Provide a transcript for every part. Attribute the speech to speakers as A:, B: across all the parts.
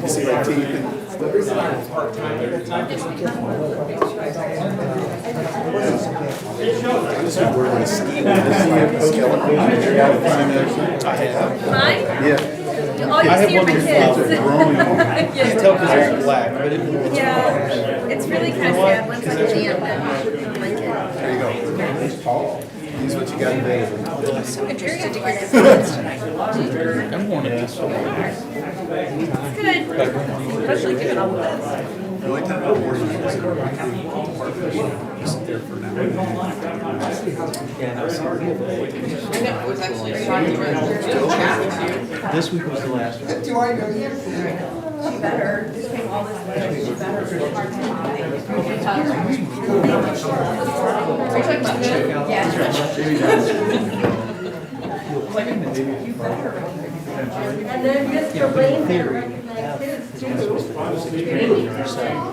A: You see my teeth? We're going to ski. Skeleton. I have.
B: Mine?
A: Yeah.
B: All you see are my kids.
A: You can't tell because it's black, but it.
B: Yeah, it's really kind of sad. One's like a lamb and my kid.
A: There you go. Here's what you got available.
B: I'm so interested to hear your thoughts tonight.
C: I'm warning this.
B: It's good, especially given all of this.
A: The only time I'm working is in our partnership. Just there for now.
D: It was actually fun to chat with you.
C: This week was the last one.
D: Do I know you?
B: She better, just came all this way, she better.
D: Are you talking about me?
B: Yeah. And then Mr. Lane there recognized his too.
D: I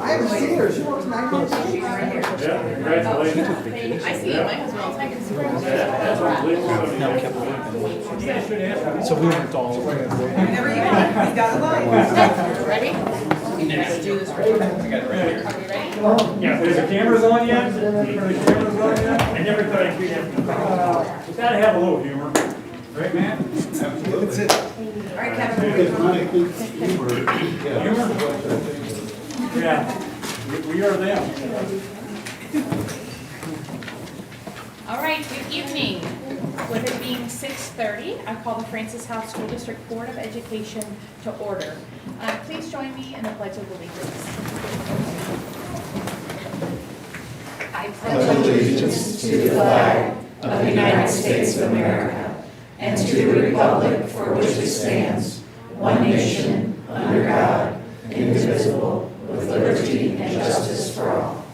D: haven't seen her. She works 9 months.
E: Congratulations.
D: I see my husband taking springs.
C: No, we kept working. So we went all over.
D: Whenever you want. He's got a line. Ready? Let's do this right here. Are we ready?
E: Yeah, is the cameras on yet? Are the cameras on yet? I never thought I'd do that. You gotta have a little humor. Right, man?
A: Absolutely.
D: All right, Kevin.
E: Humor? Yeah, we are them.
F: All right, good evening. With it being 6:30, I call the Francis House School District Board of Education to order. Please join me in the Pledge of Allegiance. I pledge
G: allegiance to the flag of the United States of America and to the republic for which it stands, one nation, under God, indivisible, with liberty and justice for all.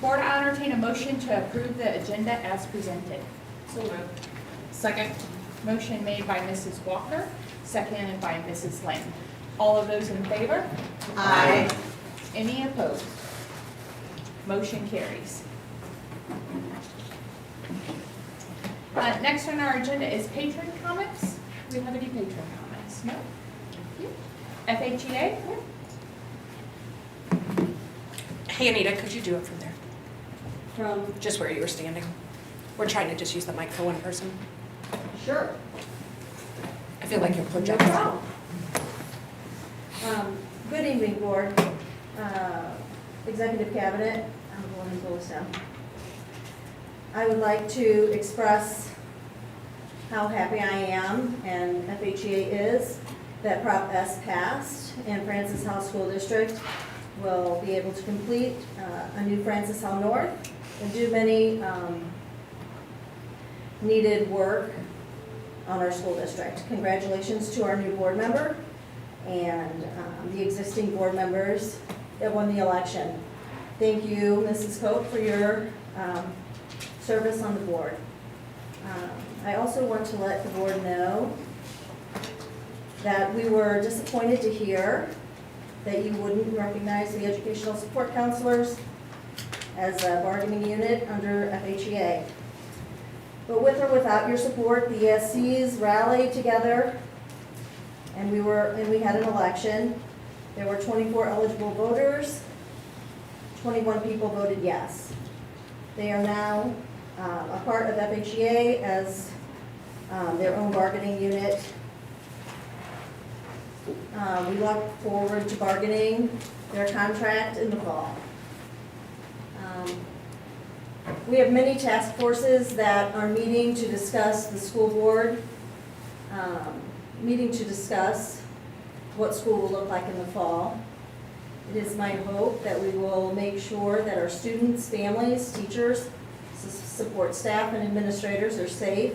F: Board, I entertain a motion to approve the agenda as presented.
D: So moved. Second.
F: Motion made by Mrs. Walker, seconded by Mrs. Lane. All of those in favor?
D: Aye.
F: Any opposed? Motion carries. Next on our agenda is patron comments. Do we have any patron comments? No? Thank you. FHEA?
H: Hey Anita, could you do it from there?
B: From,
H: Just where you were standing. We're trying to just use the mic for one person.
B: sure.
H: I feel like you're
B: No
H: projecting.
B: problem. Good evening, Board, Executive Cabinet, I'm the one who goes down. I would like to express how happy I am, and FHEA is, that Prop S passed, and Francis House School District will be able to complete a new Francis House North and do many needed work on our school district. Congratulations to our new board member and the existing board members that won the election. Thank you, Mrs. Cope, for your service on the board. I also want to let the board know that we were disappointed to hear that you wouldn't recognize the educational support counselors as a bargaining unit under FHEA. But with or without your support, the ESCs rallied together and we had an election. There were 24 eligible voters, 21 people voted yes. They are now a part of FHEA as their own bargaining unit. We look forward to bargaining their contract in the fall. We have many task forces that are meeting to discuss the school board, meeting to discuss what school will look like in the fall. It is my hope that we will make sure that our students, families, teachers, support staff and administrators are safe,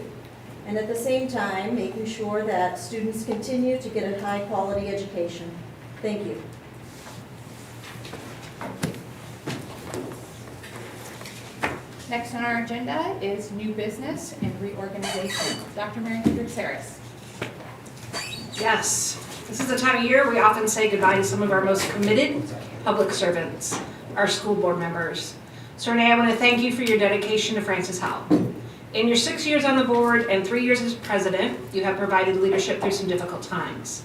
B: and at the same time, making sure that students continue to get a high-quality education. Thank you.
F: Next on our agenda is new business and reorganization. Dr. Mary Hendricks Harris.
H: Yes, this is the time of year we often say goodbye to some of our most committed public servants, our school board members. So Renee, I want to thank you for your dedication to Francis Howell. In your 6 years on the board and 3 years as president, you have provided leadership through some difficult times.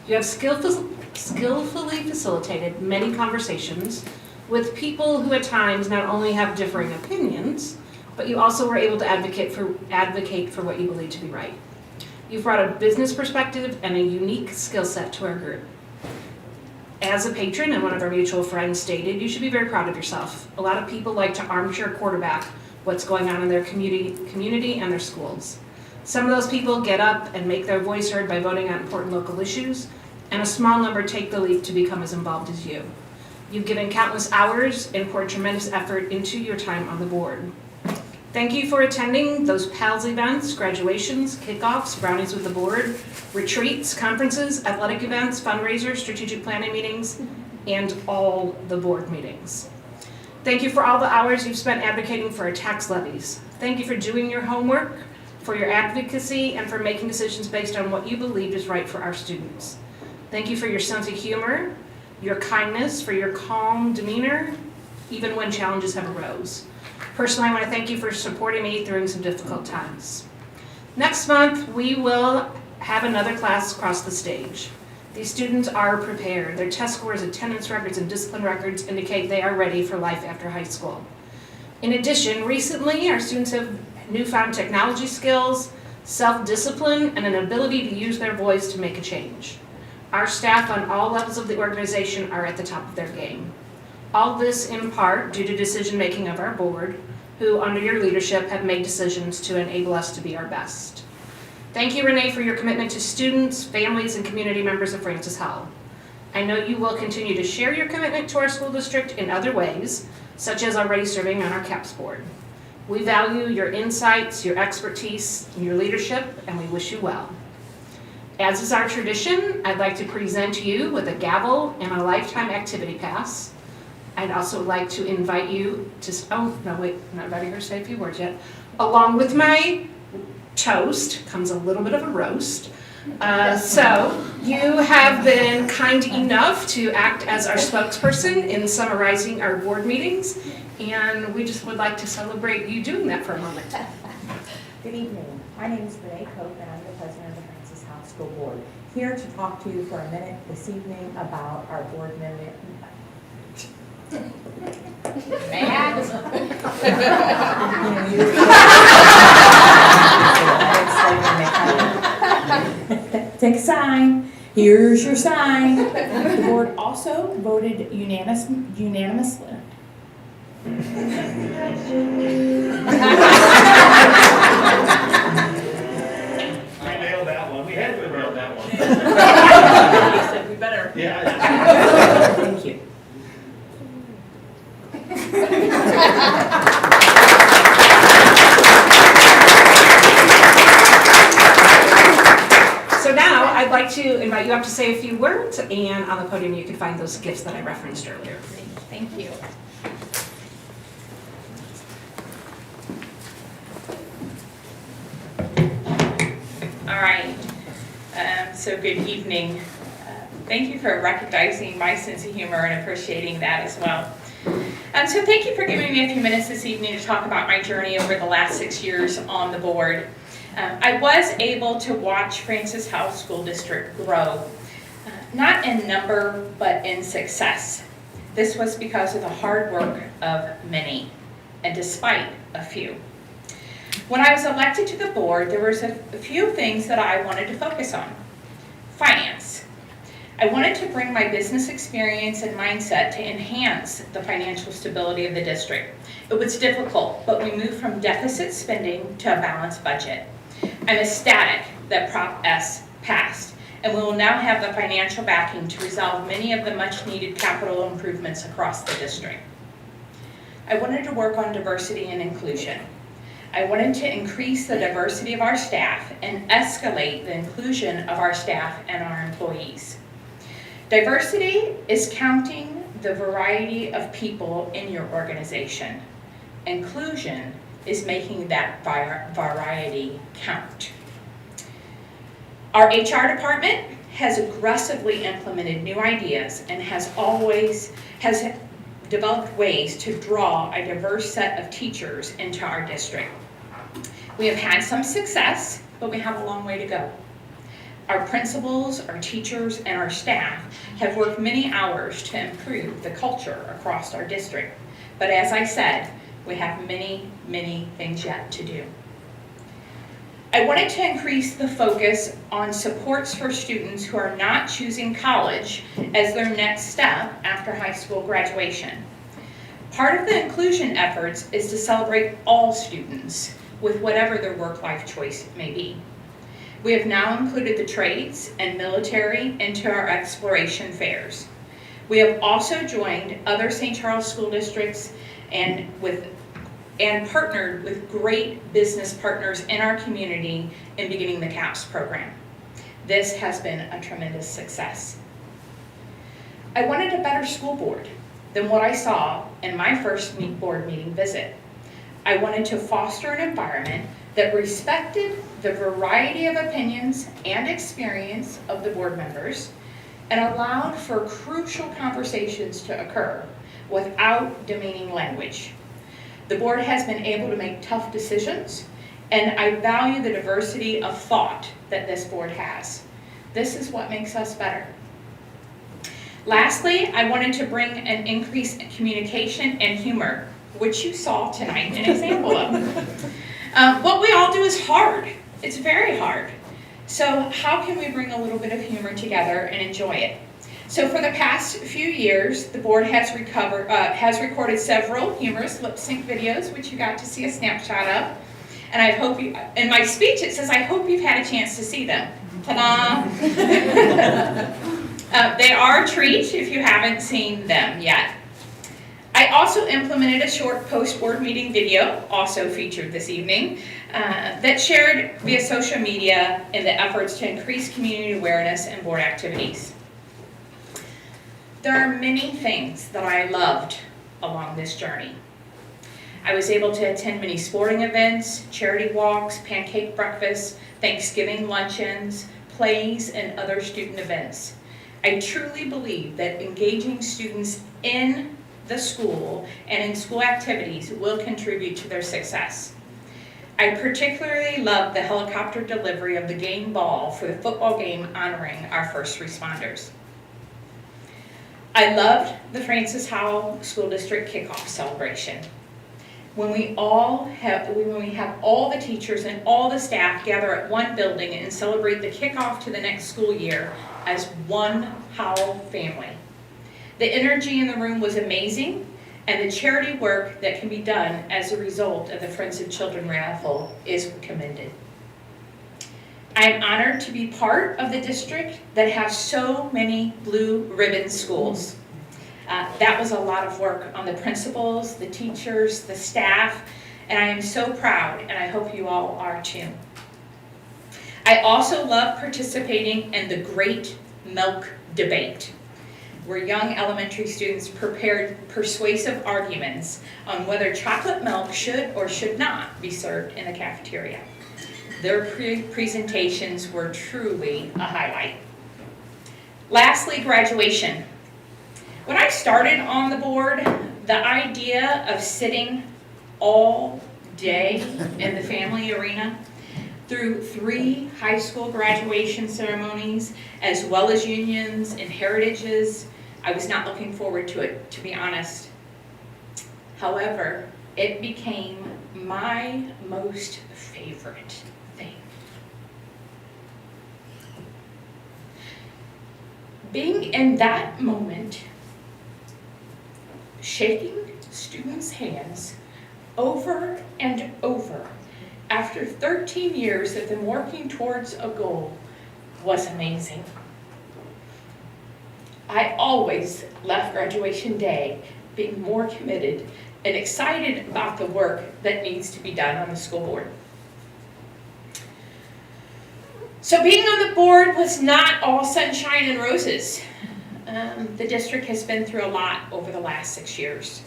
H: You have skillfully facilitated many conversations with people who at times not only have differing opinions, but you also were able to advocate for what you believe to be right. You've brought a business perspective and a unique skill set to our group. As a patron and one of our mutual friends stated, you should be very proud of yourself. A lot of people like to armchair quarterback what's going on in their community and their schools. Some of those people get up and make their voice heard by voting on important local issues, and a small number take the leap to become as involved as you. You've given countless hours and poured tremendous effort into your time on the board. Thank you for attending those PALS events, graduations, kickoffs, brownies with the board, retreats, conferences, athletic events, fundraisers, strategic planning meetings, and all the board meetings. Thank you for all the hours you've spent advocating for our tax levies. Thank you for doing your homework, for your advocacy, and for making decisions based on what you believe is right for our students. Thank you for your sense of humor, your kindness, for your calm demeanor, even when challenges have arose. Personally, I want to thank you for supporting me during some difficult times. Next month, we will have another class cross the stage. These students are prepared. Their test scores, attendance records, and discipline records indicate they are ready for life after high school. In addition, recently, our students have newfound technology skills, self-discipline, and an ability to use their voice to make a change. Our staff on all levels of the organization are at the top of their game. All this in part due to decision-making of our board, who under your leadership have made decisions to enable us to be our best. Thank you, Renee, for your commitment to students, families, and community members of Francis Howell. I know you will continue to share your commitment to our school district in other ways, such as already serving on our CAPS board. We value your insights, your expertise, and your leadership, and we wish you well. As is our tradition, I'd like to present you with a gavel and a lifetime activity pass. I'd also like to invite you to, oh, no, wait, I'm not ready to say a few words yet. Along with my toast comes a little bit of a roast. So you have been kind enough to act as our spokesperson in summarizing our board meetings, and we just would like to celebrate you doing that for a moment.
I: Good evening. My name is Renee Cope, and I'm the president of the Francis Howell School Board. Here to talk to you for a minute this evening about our board member. Take a sign. Here's your sign. The board also voted unanimously.
E: I nailed that one. We had to have nailed that one.
D: You said we better.
E: Yeah.
I: Thank you.
H: So now I'd like to invite you up to say a few words, and on the podium you can find those gifts that I referenced earlier.
F: Thank you.
J: All right, so good evening. Thank you for recognizing my sense of humor and appreciating that as well. So thank you for giving me a few minutes this evening to talk about my journey over the last 6 years on the board. I was able to watch Francis Howell School District grow, not in number, but in success. This was because of the hard work of many, and despite a few. When I was elected to the board, there was a few things that I wanted to focus on. Finance. I wanted to bring my business experience and mindset to enhance the financial stability of the district. It was difficult, but we moved from deficit spending to a balanced budget. I'm ecstatic that Prop S passed, and we will now have the financial backing to resolve many of the much-needed capital improvements across the district. I wanted to work on diversity and inclusion. I wanted to increase the diversity of our staff and escalate the inclusion of our staff and our employees. Diversity is counting the variety of people in your organization. Inclusion is making that variety count. Our HR department has aggressively implemented new ideas and has developed ways to draw a diverse set of teachers into our district. We have had some success, but we have a long way to go. Our principals, our teachers, and our staff have worked many hours to improve the culture across our district. But as I said, we have many, many things yet to do. I wanted to increase the focus on supports for students who are not choosing college as their next step after high school graduation. Part of the inclusion efforts is to celebrate all students with whatever their work-life choice may be. We have now included the trades and military into our exploration fairs. We have also joined other St. Charles school districts and partnered with great business partners in our community in beginning the CAPS program. This has been a tremendous success. I wanted a better school board than what I saw in my first board meeting visit. I wanted to foster an environment that respected the variety of opinions and experience of the board members and allowed for crucial conversations to occur without demeaning language. The board has been able to make tough decisions, and I value the diversity of thought that this board has. This is what makes us better. Lastly, I wanted to bring an increase in communication and humor, which you saw tonight an example of. What we all do is hard. It's very hard. So how can we bring a little bit of humor together and enjoy it? So for the past few years, the board has recorded several humorous lip sync videos, which you got to see a snapshot of. And I hope you, in my speech it says, I hope you've had a chance to see them. Ta-da! They are a treat if you haven't seen them yet. I also implemented a short post-board meeting video, also featured this evening, that shared via social media in the efforts to increase community awareness and board activities. There are many things that I loved along this journey. I was able to attend many sporting events, charity walks, pancake breakfasts, Thanksgiving luncheons, plays, and other student events. I truly believe that engaging students in the school and in school activities will contribute to their success. I particularly loved the helicopter delivery of the game ball for the football game honoring our first responders. I loved the Francis Howell School District kickoff celebration. When we have all the teachers and all the staff gather at one building and celebrate the kickoff to the next school year as one Howell family. The energy in the room was amazing, and the charity work that can be done as a result of the Friends of Children raffle is commended. I am honored to be part of the district that has so many blue ribbon schools. That was a lot of work on the principals, the teachers, the staff, and I am so proud, and I hope you all are too. I also love participating in the Great Milk Debate, where young elementary students prepared persuasive arguments on whether chocolate milk should or should not be served in the cafeteria. Their presentations were truly a highlight. Lastly, graduation. When I started on the board, the idea of sitting all day in the family arena through 3 high school graduation ceremonies, as well as unions and heritages, I was not looking forward to it, to be honest. However, it became my most favorite thing. Being in that moment, shaking students' hands over and over after 13 years of them working towards a goal was amazing. I always left graduation day being more committed and excited about the work that needs to be done on the school board. So being on the board was not all sunshine and roses. The district has been through a lot over the last 6 years.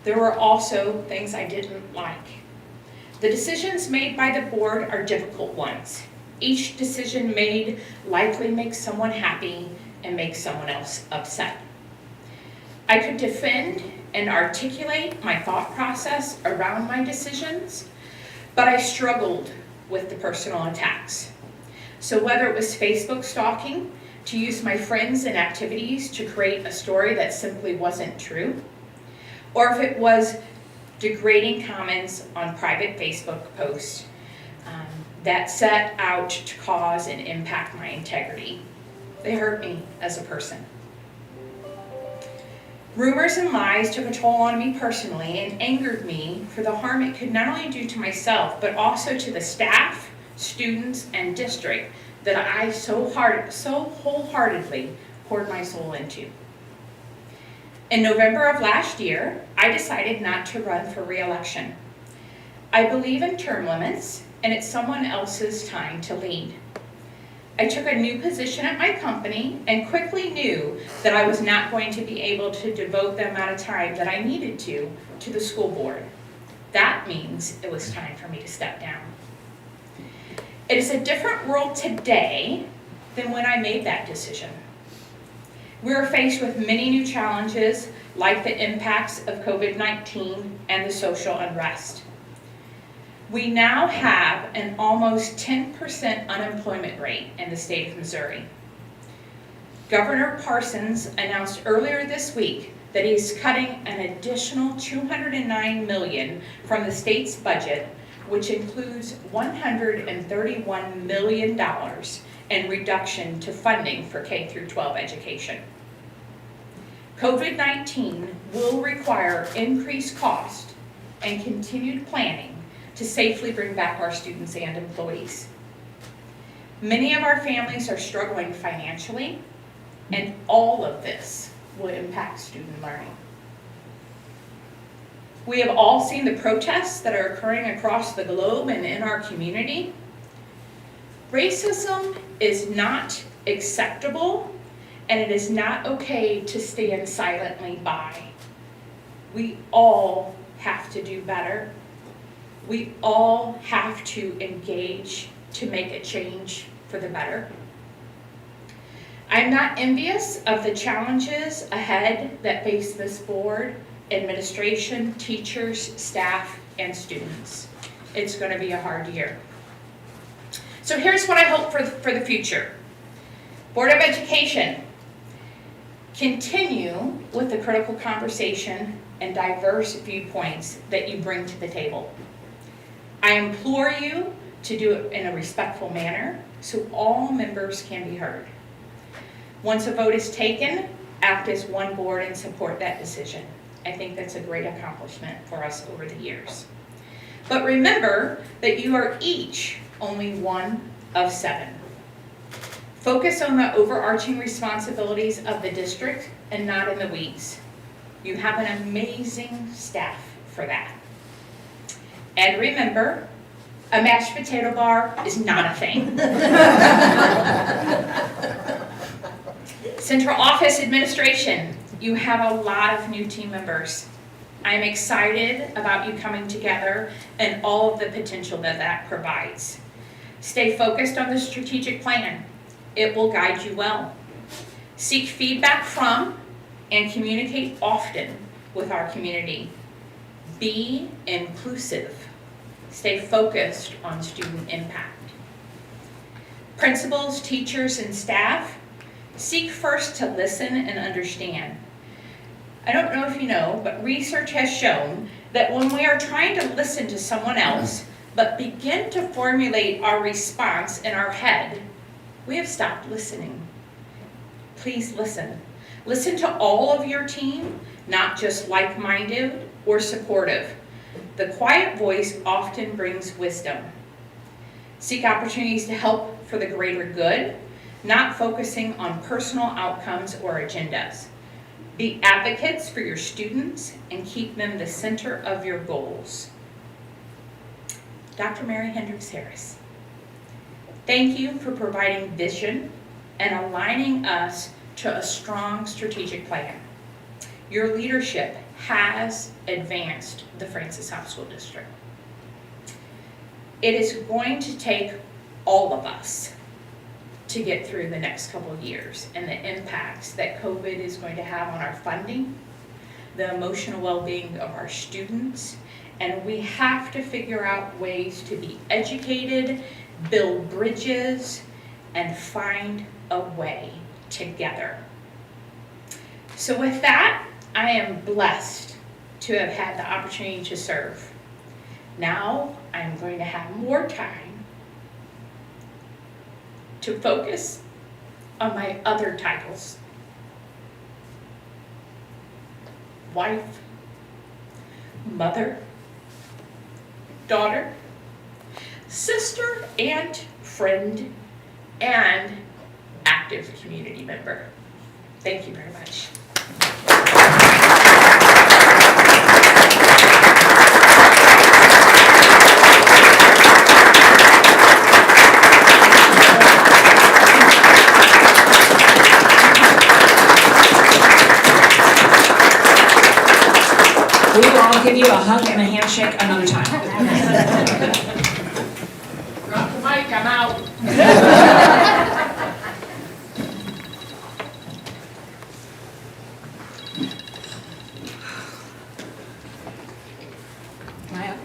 J: There were also things I didn't like. The decisions made by the board are difficult ones. Each decision made likely makes someone happy and makes someone else upset. I could defend and articulate my thought process around my decisions, But I struggled with the personal attacks. So whether it was Facebook stalking, to use my friends and activities to create a story that simply wasn't true, or if it was degrading comments on private Facebook posts that set out to cause and impact my integrity, they hurt me as a person. Rumors and lies took a toll on me personally and angered me for the harm it could not only do to myself, but also to the staff, students, and district that I so wholeheartedly poured my soul into. In November of last year, I decided not to run for re-election. I believe in term limits, and it's someone else's time to lead. I took a new position at my company and quickly knew that I was not going to be able to devote the amount of time that I needed to the school board. That means it was time for me to step down. It is a different world today than when I made that decision. We are faced with many new challenges like the impacts of COVID-19 and the social unrest. We now have an almost 10% unemployment rate in the state of Missouri. Governor Parsons announced earlier this week that he's cutting an additional $209 million from the state's budget, which includes $131 million in reduction to funding for K-12 education. COVID-19 will require increased cost and continued planning to safely bring back our students and employees. Many of our families are struggling financially, and all of this will impact student learning. We have all seen the protests that are occurring across the globe and in our community. Racism is not acceptable, and it is not okay to stand silently by. We all have to do better. We all have to engage to make a change for the better. I'm not envious of the challenges ahead that face this board, administration, teachers, staff, and students. It's going to be a hard year. So here's what I hope for the future. Board of Education, continue with the critical conversation and diverse viewpoints that you bring to the table. I implore you to do it in a respectful manner so all members can be heard. Once a vote is taken, act as one board and support that decision. I think that's a great accomplishment for us over the years. But remember that you are each only one of 7. Focus on the overarching responsibilities of the district and not in the weeds. You have an amazing staff for that. And remember, a mashed potato bar is not a thing. Central Office Administration, you have a lot of new team members. I'm excited about you coming together and all of the potential that that provides. Stay focused on the strategic plan. It will guide you well. Seek feedback from and communicate often with our community. Be inclusive. Stay focused on student impact. Principals, teachers, and staff, seek first to listen and understand. I don't know if you know, but research has shown that when we are trying to listen to someone else, but begin to formulate our response in our head, we have stopped listening. Please listen. Listen to all of your team, not just like-minded or supportive. The quiet voice often brings wisdom. Seek opportunities to help for the greater good, not focusing on personal outcomes or agendas. Be advocates for your students and keep them the center of your goals. Dr. Mary Hendricks Harris, thank you for providing vision and aligning us to a strong strategic plan. Your leadership has advanced the Francis House School District. It is going to take all of us to get through the next couple of years and the impacts that COVID is going to have on our funding, the emotional well-being of our students, And we have to figure out ways to be educated, build bridges, and find a way together. So with that, I am blessed to have had the opportunity to serve. Now I'm going to have more time to focus on my other titles. Wife, mother, daughter, sister, aunt, friend, and active community member. Thank you very much.
H: We will all give you a hug and a handshake another time.
J: Drop the mic, I'm out.
H: Maya?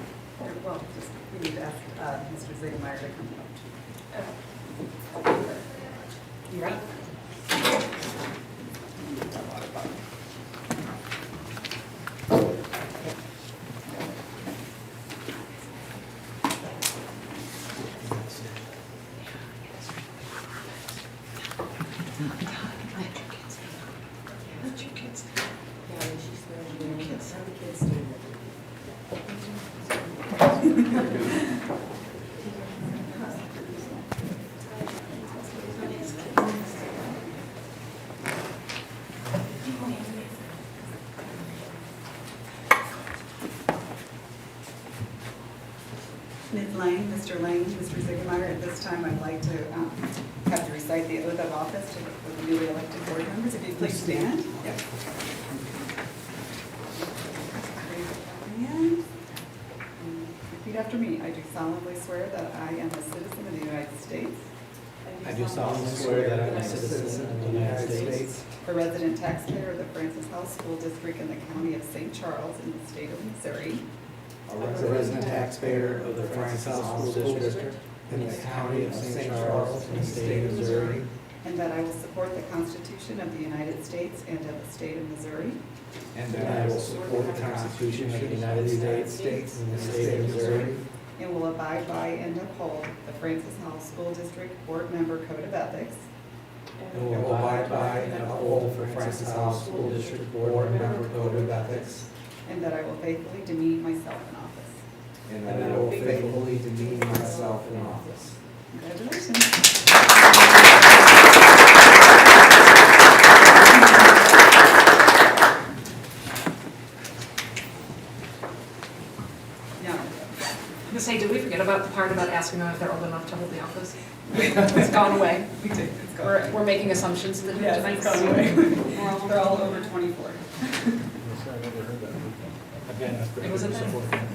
D: Well, just, we need to ask Mr. Ziegemeier to come up.
H: You ready?
D: Ms. Lane, Mr. Lane, Mr. Ziegemeier, at this time I'd like to have to recite the oath of office to the newly elected board members. If you please stand. Yes. Raise your hand. Repeat after me. I do solemnly swear that I am a citizen of the United States.
A: I do solemnly swear that I am a citizen of the United States,
D: A resident taxpayer of the Francis House School District in the county of St. Charles in the state of Missouri.
A: a resident taxpayer of the Francis House School District in the county of St. Charles in the state of Missouri,
D: And that I will support the Constitution of the United States and of the state of Missouri.
A: and that I will support the Constitution of the United States and the state of Missouri,
D: And will abide by and uphold the Francis House School District Board Member Code of Ethics.
A: and will abide by and uphold the Francis House School District Board Member Code of Ethics,
D: And that I will faithfully demean myself in office.
A: and that I will faithfully demean myself in office.
D: Congratulations. Now,
H: I'm gonna say, did we forget about the part about asking them if they're old enough to hold the office? It's gone away.
D: we did, it's gone.
H: We're making assumptions that
D: Yes,
H: tonight.
D: it's gone away. They're all over 24.
H: Was it then?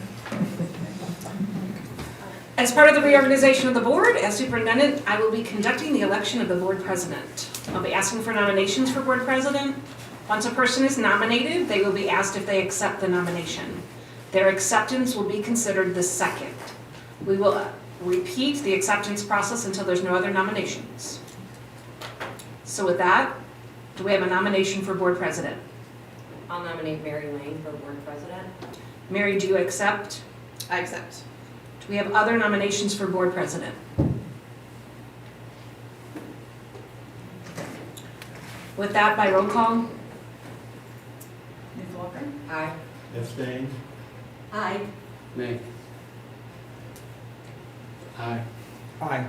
H: As part of the reorganization of the board, as superintendent, I will be conducting the election of the board president. I'll be asking for nominations for board president. Once a person is nominated, they will be asked if they accept the nomination. Their acceptance will be considered the second. We will repeat the acceptance process until there's no other nominations. So with that, do we have a nomination for board president?
K: I'll nominate Mary Lane for board president.
H: Mary, do you accept?
D: I accept.
H: Do we have other nominations for board president? With that, by roll call,
D: Ms. Walker?
K: Aye.
E: Abstain.
B: Aye.
A: Nay. Aye. Aye.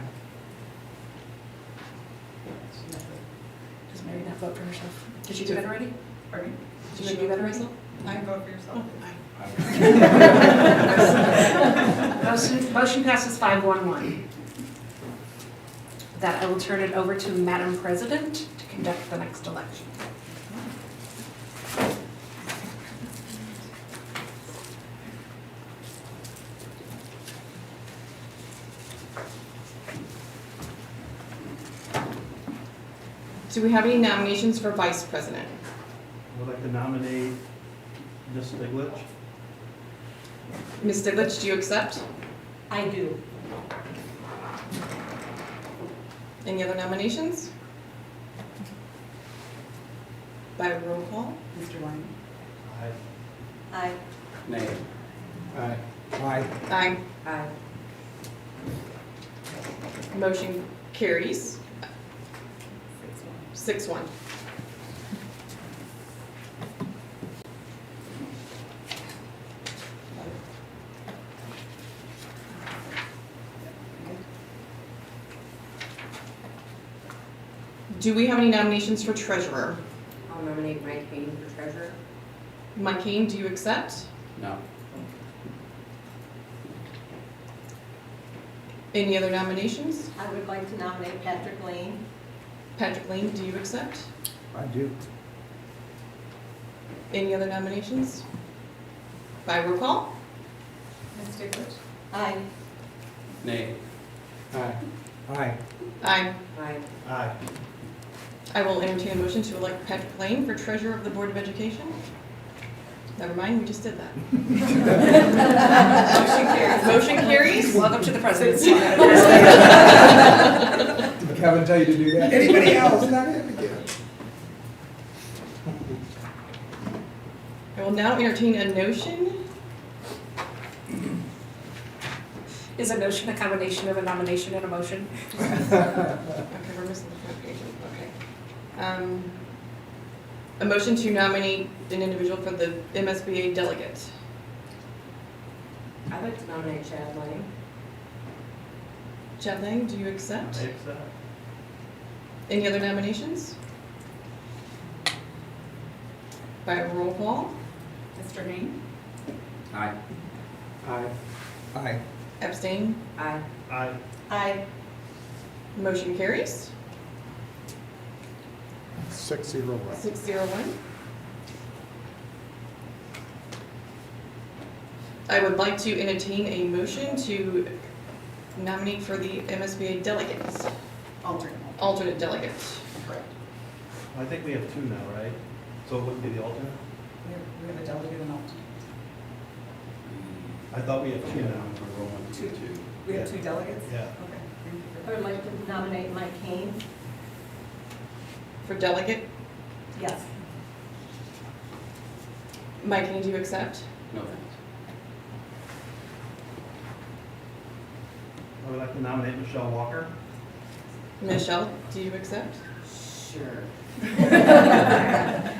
H: does Mary not vote for herself? Did she do that already?
D: Pardon me?
H: Did she do that already?
D: I can vote for yourself.
H: Motion passes 5-1-1. With that, I will turn it over to Madam President to conduct the next election.
L: Do we have any nominations for vice president?
E: I would like to nominate Ms. Stiglich.
L: Ms. Stiglitz, do you accept?
B: I do.
L: Any other nominations? By roll call?
D: Mr. Lang?
B: Aye.
A: Nay. Aye. Aye.
L: Aye.
K: Aye.
L: Motion carries 6-1. Do we have any nominations for treasurer?
K: I'll nominate Mike Kane for treasurer.
L: Mike Kane, do you accept?
A: No.
L: Any other nominations?
B: I would like to nominate Patrick Lane.
L: Patrick Lane, do you accept?
A: I do.
L: Any other nominations? By roll call?
D: Ms. Stiglitz?
B: Aye.
A: Nay. Aye. Aye.
L: Aye.
K: Aye.
E: Aye.
L: I will entertain a motion to elect Patrick Lane for treasurer of the Board of Education. Never mind, we just did that. Motion carries.
H: Welcome to the presidency.
A: Did Kevin tell you to do that? Anybody else? Not him again.
L: I will now entertain a notion.
H: Is a notion a combination of a nomination and a motion?
L: Okay, we're missing the front page. Okay. A motion to nominate an individual for the MSBA delegate.
K: I'd like to nominate Chad Lang.
L: Chad Lang, do you accept?
E: I accept.
L: Any other nominations? By roll call?
D: Mr. Hain?
A: Aye. Aye. Aye.
L: Abstain?
K: Aye.
E: Aye.
B: Aye.
L: Motion carries
A: 6-0.
L: 6-0-1. I would like to entertain a motion to nominate for the MSBA delegates, alternate delegate.
D: Correct.
E: I think we have two now, right? So it wouldn't be the alternate?
D: We have a delegate and alternate.
E: I thought we have two now.
D: Two. We have two delegates?
E: Yeah.
D: Okay, thank you
B: I
D: for
B: would like to nominate Mike Kane.
L: For delegate,
B: Yes.
L: Mike, can you accept?
A: No thanks.
E: I would like to nominate Michelle Walker.
L: Michelle, do you accept?
K: Sure. That's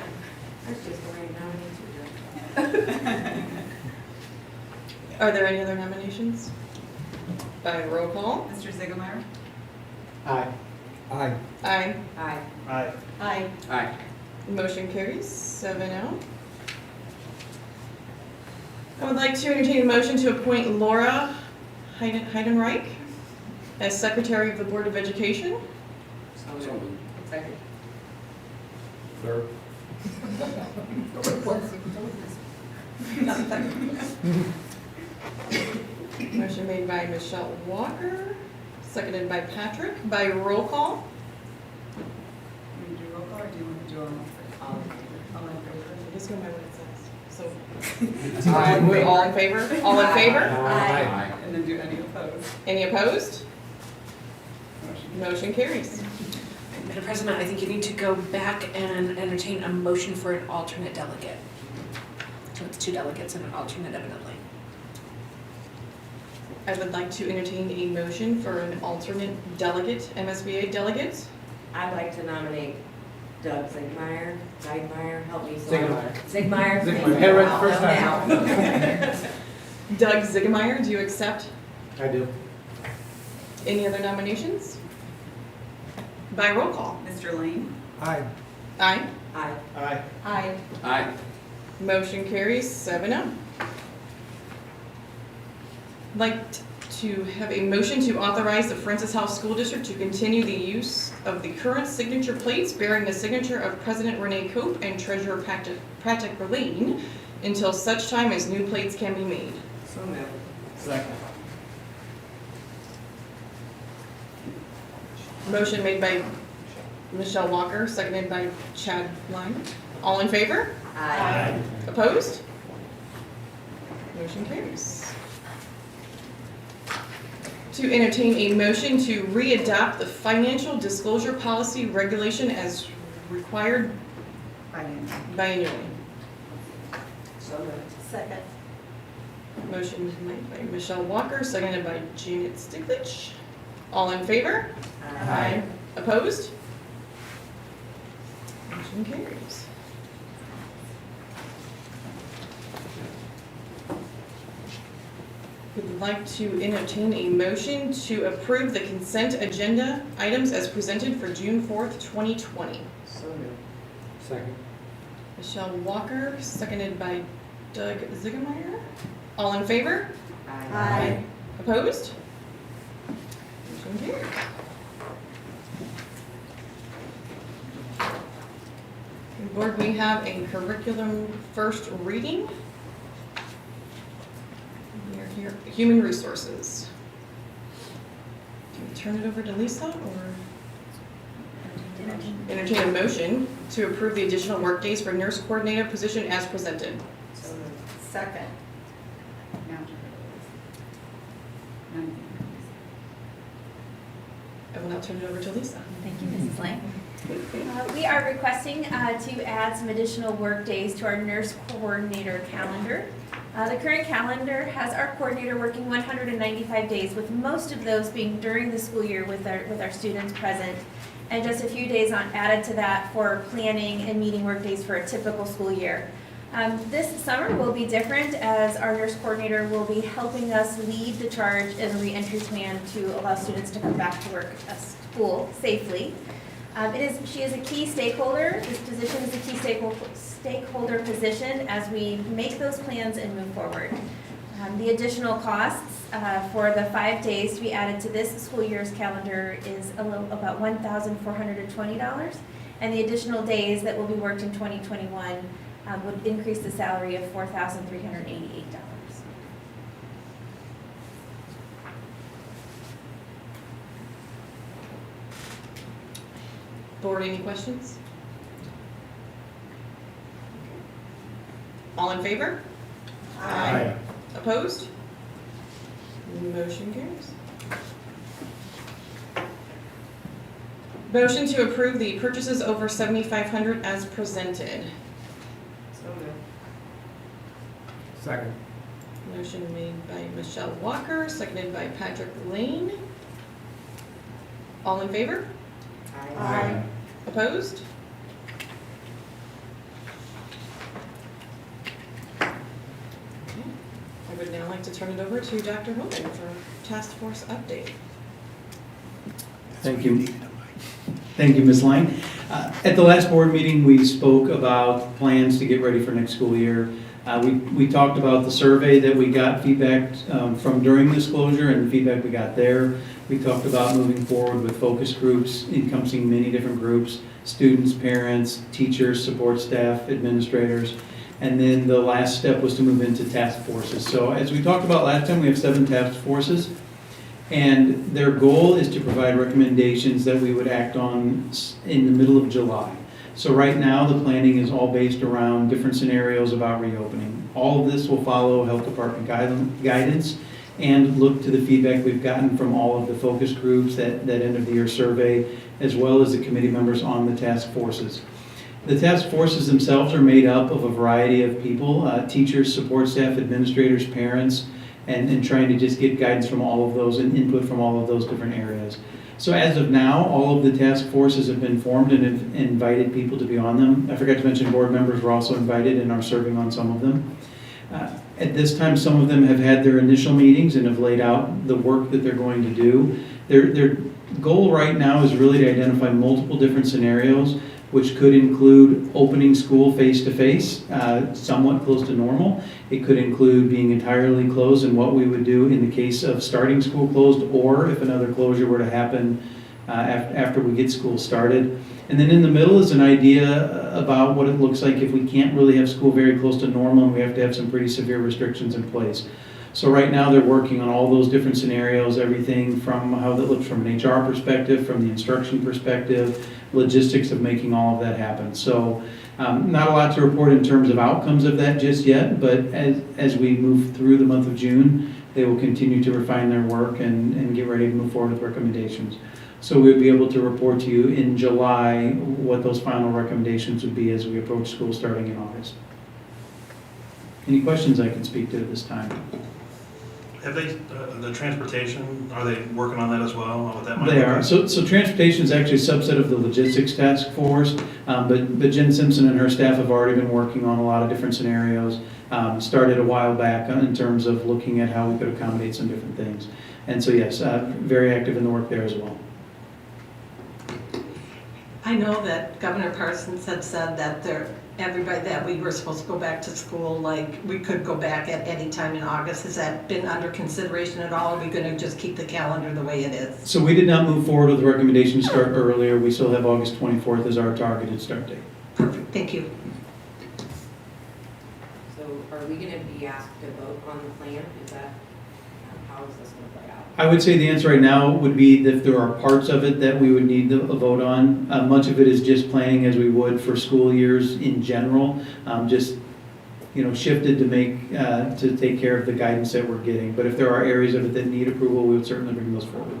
K: just the right nominee.
L: Are there any other nominations? By roll call?
D: Mr. Ziegelmeyer?
A: Aye. Aye.
L: Aye.
K: Aye.
E: Aye.
B: Aye.
A: Aye.
L: Motion carries 7-0. I would like to entertain a motion to appoint Laura Heidenreich as Secretary of the Board of Education.
K: So moved. Second.
A: Third.
L: Motion made by Michelle Walker, seconded by Patrick. By roll call?
D: Do you do roll call or do you want to do all in favor?
L: Just go by what it says. So, we're all in favor? All in favor?
A: Aye.
D: And then do any opposed?
L: Any opposed? Motion carries.
H: Madam President, I think you need to go back and entertain a motion for an alternate delegate. So it's two delegates and an alternate evidently.
L: I would like to entertain a motion for an alternate delegate, MSBA delegate.
K: I'd like to nominate Doug Zigmeyer, help me.
A: Zigmeyer.
K: Zigmeyer.
A: Zigmeyer. Had it right the first
K: time.
L: Doug Ziegelmeyer, do you accept?
A: I do.
L: Any other nominations? By roll call.
D: Mr. Lane?
A: Aye.
L: Aye.
K: Aye.
E: Aye.
B: Aye.
A: Aye.
L: Motion carries 7-0. I'd like to have a motion to authorize the Francis House School District to continue the use of the current signature plates bearing the signature of President Renee Cope and Treasurer Patrick Verlaine until such time as new plates can be made.
K: So moved.
E: Second.
L: Motion made by Michelle Walker, seconded by Chad Lang. All in favor?
K: Aye.
L: Opposed? Motion carries. To entertain a motion to re-adopt the financial disclosure policy regulation as required biannually.
B: Second.
L: Motion made by Michelle Walker, seconded by Janet Stiglich. All in favor? Aye. Opposed? Motion carries. Would like to entertain a motion to approve the consent agenda items as presented for June 4th, 2020.
A: Second.
L: Michelle Walker, seconded by Doug Ziegemeier. All in favor?
B: Aye.
L: Opposed? Motion carries. Board, we have a curriculum first reading. We are here, human resources. Can we turn it over to Lisa or entertain a motion to approve the additional work days for nurse coordinator position as presented?
B: Second.
L: I will now turn it over to Lisa.
F: Thank you, Mrs. Lang. We are requesting to add some additional work days to our nurse coordinator calendar. The current calendar has our coordinator working 195 days, with most of those being during the school year with our students present, and just a few days added to that for planning and meeting work days for a typical school year. This summer will be different, as our nurse coordinator will be helping us lead the charge in a reentry plan to allow students to come back to work at school safely. She is a key stakeholder. This position is a key stakeholder position as we make those plans and move forward. The additional costs for the 5 days to be added to this school year's calendar is about $1,420, and the additional days that will be worked in 2021 would increase the salary of $4,388.
L: Board, any questions? All in favor?
A: Aye.
L: Opposed? Motion carries. Motion to approve the purchases over $7,500 as presented.
A: Second.
L: Motion made by Michelle Walker, seconded by Patrick Lane. All in favor?
B: Aye.
L: Opposed? Okay. I would now like to turn it over to Dr. Hogan for task force update.
M: Thank you. Thank you, Ms. Lang. At the last board meeting, we spoke about plans to get ready for next school year. We talked about the survey that we got feedback from during this closure and the feedback we got there. We talked about moving forward with focus groups encompassing many different groups: students, parents, teachers, support staff, administrators. And then the last step was to move into task forces. So as we talked about last time, we have 7 task forces. And their goal is to provide recommendations that we would act on in the middle of July. So right now, the planning is all based around different scenarios about reopening. All of this will follow health department guidance and look to the feedback we've gotten from all of the focus groups, that end of the year survey, as well as the committee members on the task forces. The task forces themselves are made up of a variety of people, teachers, support staff, administrators, parents, and trying to just get guidance from all of those and input from all of those different areas. So as of now, all of the task forces have been formed and have invited people to be on them. I forgot to mention board members were also invited and are serving on some of them. At this time, some of them have had their initial meetings and have laid out the work that they're going to do. Their goal right now is really to identify multiple different scenarios, which could include opening school face-to-face, somewhat close to normal. It could include being entirely closed and what we would do in the case of starting school closed, or if another closure were to happen after we get school started. And then in the middle is an idea about what it looks like if we can't really have school very close to normal and we have to have some pretty severe restrictions in place. So right now, they're working on all those different scenarios, everything from how that looks from an HR perspective, from the instruction perspective, logistics of making all of that happen. So not a lot to report in terms of outcomes of that just yet, but as we move through the month of June, they will continue to refine their work and get ready to move forward with recommendations. So we'll be able to report to you in July what those final recommendations would be as we approach school starting in August. Any questions I can speak to at this time?
N: Have they, the transportation, are they working on that as well? What that might
M: They
N: look
M: are.
N: like?
M: So transportation is actually a subset of the logistics task force, but Jen Simpson and her staff have already been working on a lot of different scenarios. Started a while back in terms of looking at how we could accommodate some different things. And so yes, very active in the work there as well.
O: I know that Governor Parsons had said that everybody, that we were supposed to go back to school, like we could go back at any time in August. Has that been under consideration at all? Are we going to just keep the calendar the way it is?
M: So we did not move forward with the recommendation to start earlier. We still have August 24th as our targeted start date.
O: Perfect, thank you.
K: So are we gonna be asked to vote on the plan? Is that, how is this gonna play out?
M: I would say the answer right now would be that there are parts of it that we would need a vote on. Much of it is just planning as we would for school years in general, just shifted to make to take care of the guidance that we're getting. But if there are areas of it that need approval, we would certainly bring those forward.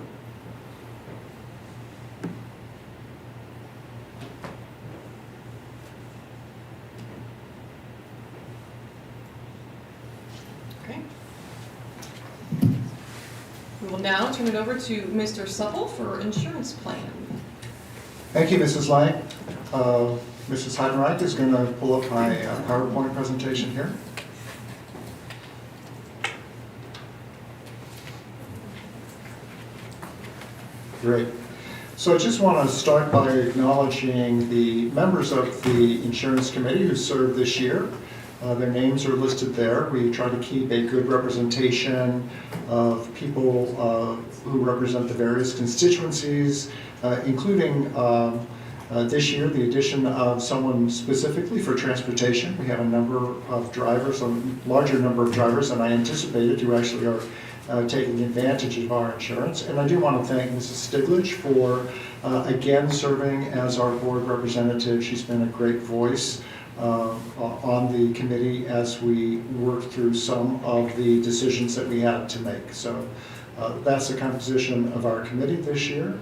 L: Okay. We will now turn it over to Mr. Supple for insurance plan.
P: Thank you, Mrs. Lang. Mrs. Heidenreich is going to pull up my PowerPoint presentation here. Great. So I just want to start by acknowledging the members of the insurance committee who served this year. Their names are listed there. We try to keep a good representation of people who represent the various constituencies, including this year the addition of someone specifically for transportation. We have a number of drivers, a larger number of drivers than I anticipated who actually are taking advantage of our insurance. And I do want to thank Mrs. Stiglich for again serving as our board representative. She's been a great voice on the committee as we work through some of the decisions that we had to make. So that's the composition of our committee this year.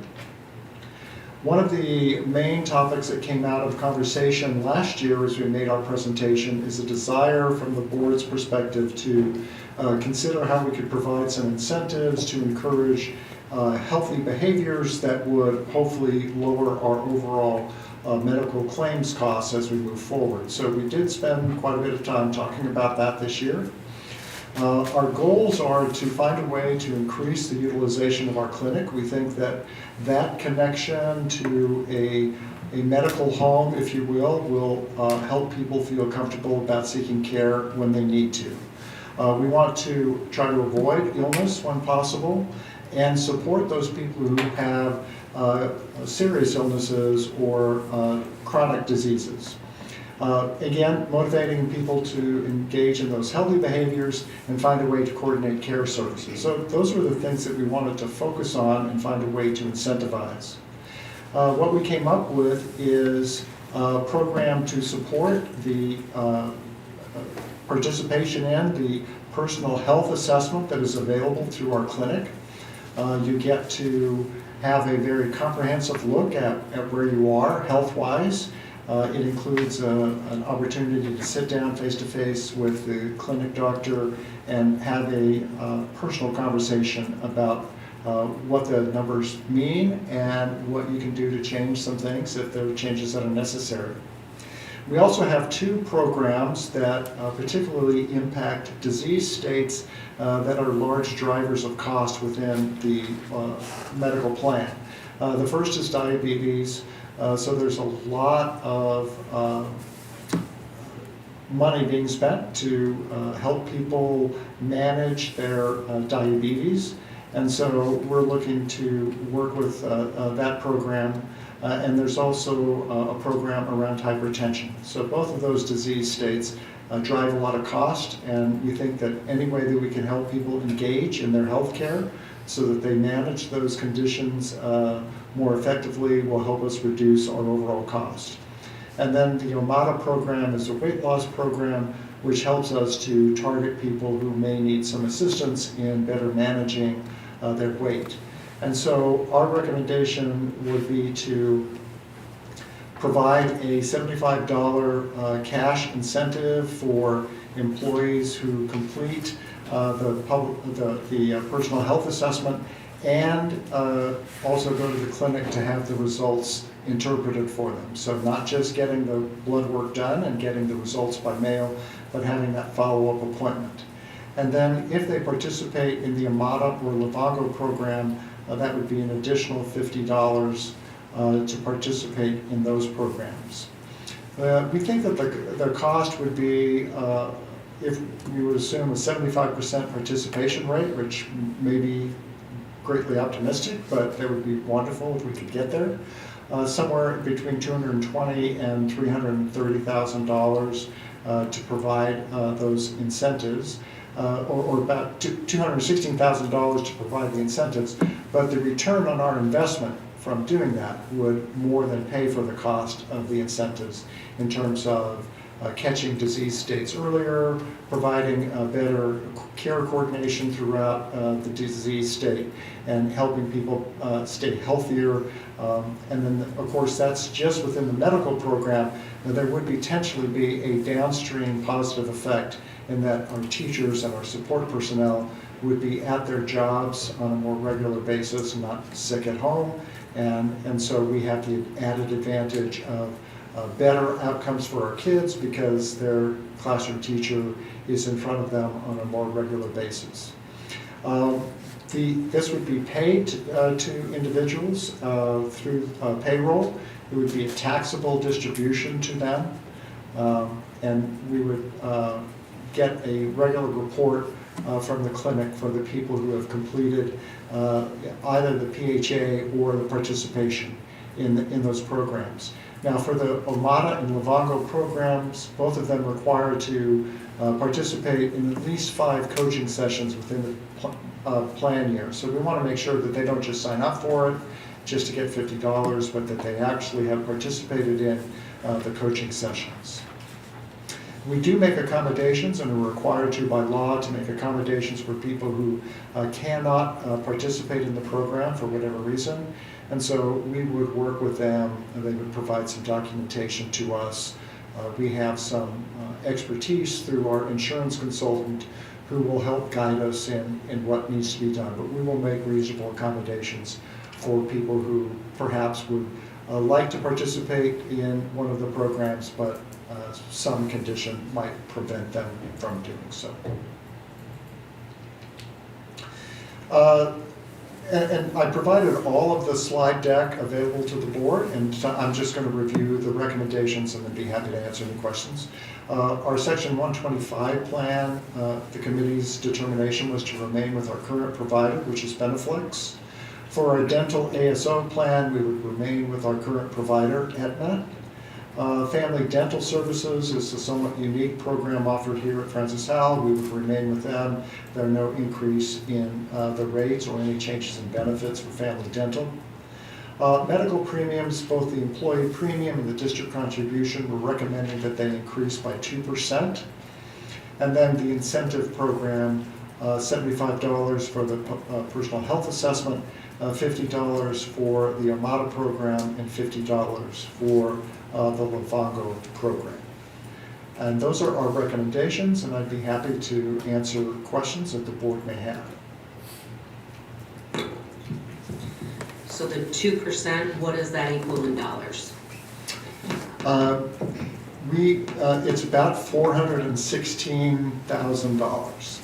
P: One of the main topics that came out of conversation last year as we made our presentation is a desire from the board's perspective to consider how we could provide some incentives to encourage healthy behaviors that would hopefully lower our overall medical claims costs as we move forward. So we did spend quite a bit of time talking about that this year. Our goals are to find a way to increase the utilization of our clinic. We think that that connection to a medical home, if you will help people feel comfortable about seeking care when they need to. We want to try to avoid illness when possible and support those people who have serious illnesses or chronic diseases. Again, motivating people to engage in those healthy behaviors and find a way to coordinate care services. So those were the things that we wanted to focus on and find a way to incentivize. What we came up with is a program to support the participation in the personal health assessment that is available through our clinic. You get to have a very comprehensive look at where you are health-wise. It includes an opportunity to sit down face-to-face with the clinic doctor and have a personal conversation about what the numbers mean and what you can do to change some things if there are changes that are necessary. We also have two programs that particularly impact disease states that are large drivers of cost within the medical plan. The first is diabetes. So there's a lot of money being spent to help people manage their diabetes. And so we're looking to work with that program. And there's also a program around hypertension. So both of those disease states drive a lot of cost, and we think that any way that we can help people engage in their health care so that they manage those conditions more effectively will help us reduce our overall cost. And then the OMADA program is a weight loss program which helps us to target people who may need some assistance in better managing their weight. And so our recommendation would be to provide a $75 cash incentive for employees who complete the personal health assessment, and also go to the clinic to have the results interpreted for them. So not just getting the blood work done and getting the results by mail, but having that follow-up appointment. And then if they participate in the OMADA or Livongo program, that would be an additional $50 to participate in those programs. We think that the cost would be, if we would assume a 75% participation rate, which may be greatly optimistic, but that would be wonderful if we could get there, somewhere between $220,000 and $330,000 to provide those incentives, or about $216,000 to provide the incentives, but the return on our investment from doing that would more than pay for the cost of the incentives in terms of catching disease states earlier, providing better care coordination throughout the disease state, and helping people stay healthier. And then, of course, that's just within the medical program. Now, there would potentially be a downstream positive effect in that our teachers and our support personnel would be at their jobs on a more regular basis, not sick at home. And so we have the added advantage of better outcomes for our kids because their classroom teacher is in front of them on a more regular basis. This would be paid to individuals through payroll. It would be a taxable distribution to them, and we would get a regular report from the clinic for the people who have completed either the PHA or the participation in those programs. Now, for the OMADA and Livongo programs, both of them require to participate in at least 5 coaching sessions within the plan year. So we want to make sure that they don't just sign up for it just to get $50, but that they actually have participated in the coaching sessions. We do make accommodations, and are required to by law to make accommodations for people who cannot participate in the program for whatever reason. And so we would work with them, and they would provide some documentation to us. We have some expertise through our insurance consultant who will help guide us in what needs to be done. But we will make reasonable accommodations for people who perhaps would like to participate in one of the programs, but some condition might prevent them from doing so. And I provided all of the slide deck available to the board, and I'm just going to review the recommendations and then be happy to answer any questions. Our Section 125 plan, the committee's determination was to remain with our current provider, which is Beneflex. For our dental ASO plan, we would remain with our current provider, Aetna. Family Dental Services is a somewhat unique program offered here at Francis Howell. We would remain with them. There are no increase in the rates or any changes in benefits for family dental. Medical premiums, both the employee premium and the district contribution, we're recommending that they increase by 2%. And then the incentive program, $75 for the personal health assessment, $50 for the OMADA program, and $50 for the Livongo program. And those are our recommendations, and I'd be happy to answer questions that the board may have.
K: So the 2%, what does that equal in dollars?
P: It's about $416,000.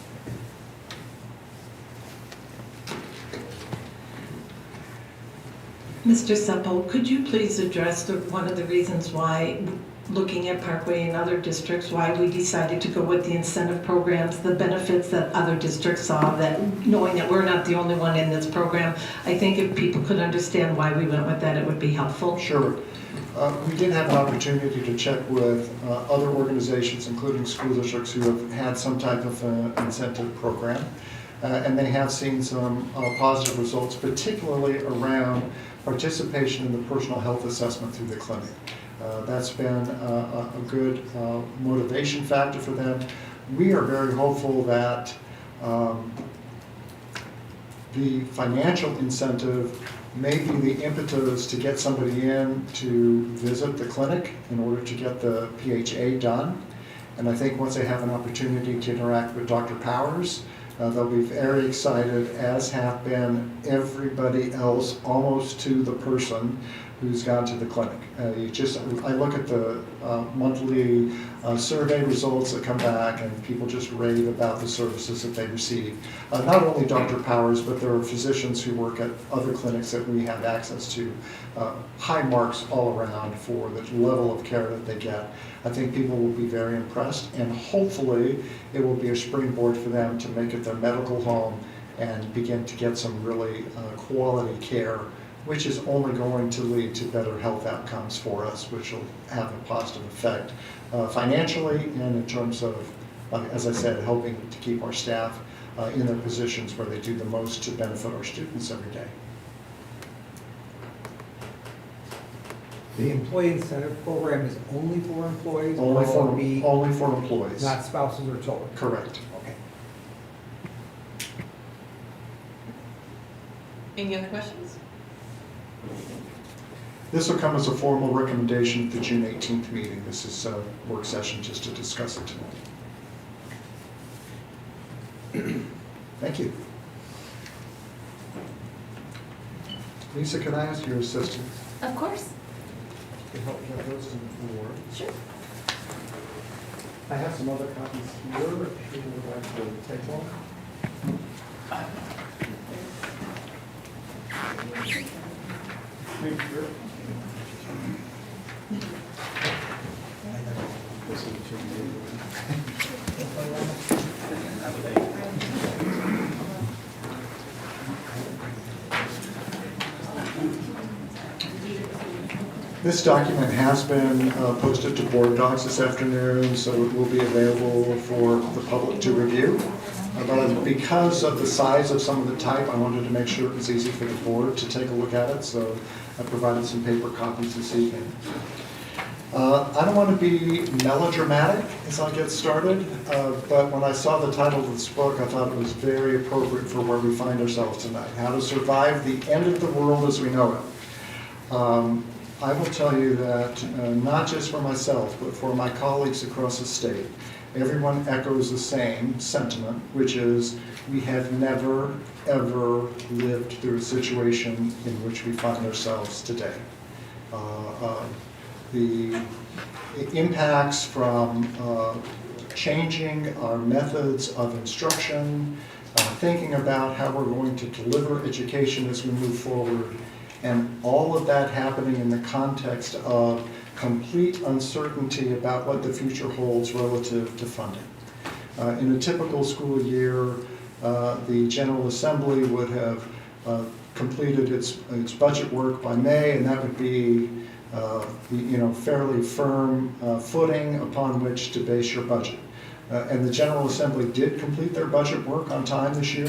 O: Mr. Sepple, could you please address one of the reasons why looking at Parkway and other districts, why we decided to go with the incentive programs, the benefits that other districts saw, that knowing that we're not the only one in this program. I think if people could understand why we went with that, it would be helpful.
P: Sure. We did have an opportunity to check with other organizations, including school districts, who have had some type of incentive program. And they have seen some positive results, particularly around participation in the personal health assessment through the clinic. That's been a good motivation factor for them. We are very hopeful that the financial incentive may be the impetus to get somebody in to visit the clinic in order to get the PHA done. And I think once they have an opportunity to interact with Dr. Powers, they'll be very excited, as have been everybody else, almost to the person who's gone to the clinic. I look at the monthly survey results that come back, and people just rave about the services that they receive. Not only Dr. Powers, but there are physicians who work at other clinics that we have access to. High marks all around for the level of care that they get. I think people will be very impressed, and hopefully it will be a springboard for them to make it their medical home and begin to get some really quality care, which is only going to lead to better health outcomes for us, which will have a positive effect financially and in terms of, as I said, helping to keep our staff in their positions where they do the most to benefit our students every day.
A: The employee incentive program is only for employees?
P: Only
A: or
P: only for employees.
A: Not spouses or children?
P: Correct.
A: Okay.
L: Any other questions?
P: This will come as a formal recommendation at the June 18th meeting. This is a work session just to discuss it tonight. Thank you. Lisa, can I ask your assistance?
F: Of course.
P: To help get those to the board.
F: Sure.
A: I have some other copies here, if you would like to take one. Thank you.
P: This document has been posted to Board Docs this afternoon, so it will be available for the public to review. But because of the size of some of the type, I wanted to make sure it was easy for the board to take a look at it, so I provided some paper copies this evening. I don't want to be melodramatic as I get started, but when I saw the title of this book, I thought it was very appropriate for where we find ourselves tonight, how to survive the end of the world as we know it. I will tell you that not just for myself, but for my colleagues across the state, everyone echoes the same sentiment, which is we have never, ever lived through a situation in which we find ourselves today. The impacts from changing our methods of instruction, thinking about how we're going to deliver education as we move forward, and all of that happening in the context of complete uncertainty about what the future holds relative to funding. In a typical school year, the General Assembly would have completed its budget work by May, and that would be fairly firm footing upon which to base your budget. And the General Assembly did complete their budget work on time this year.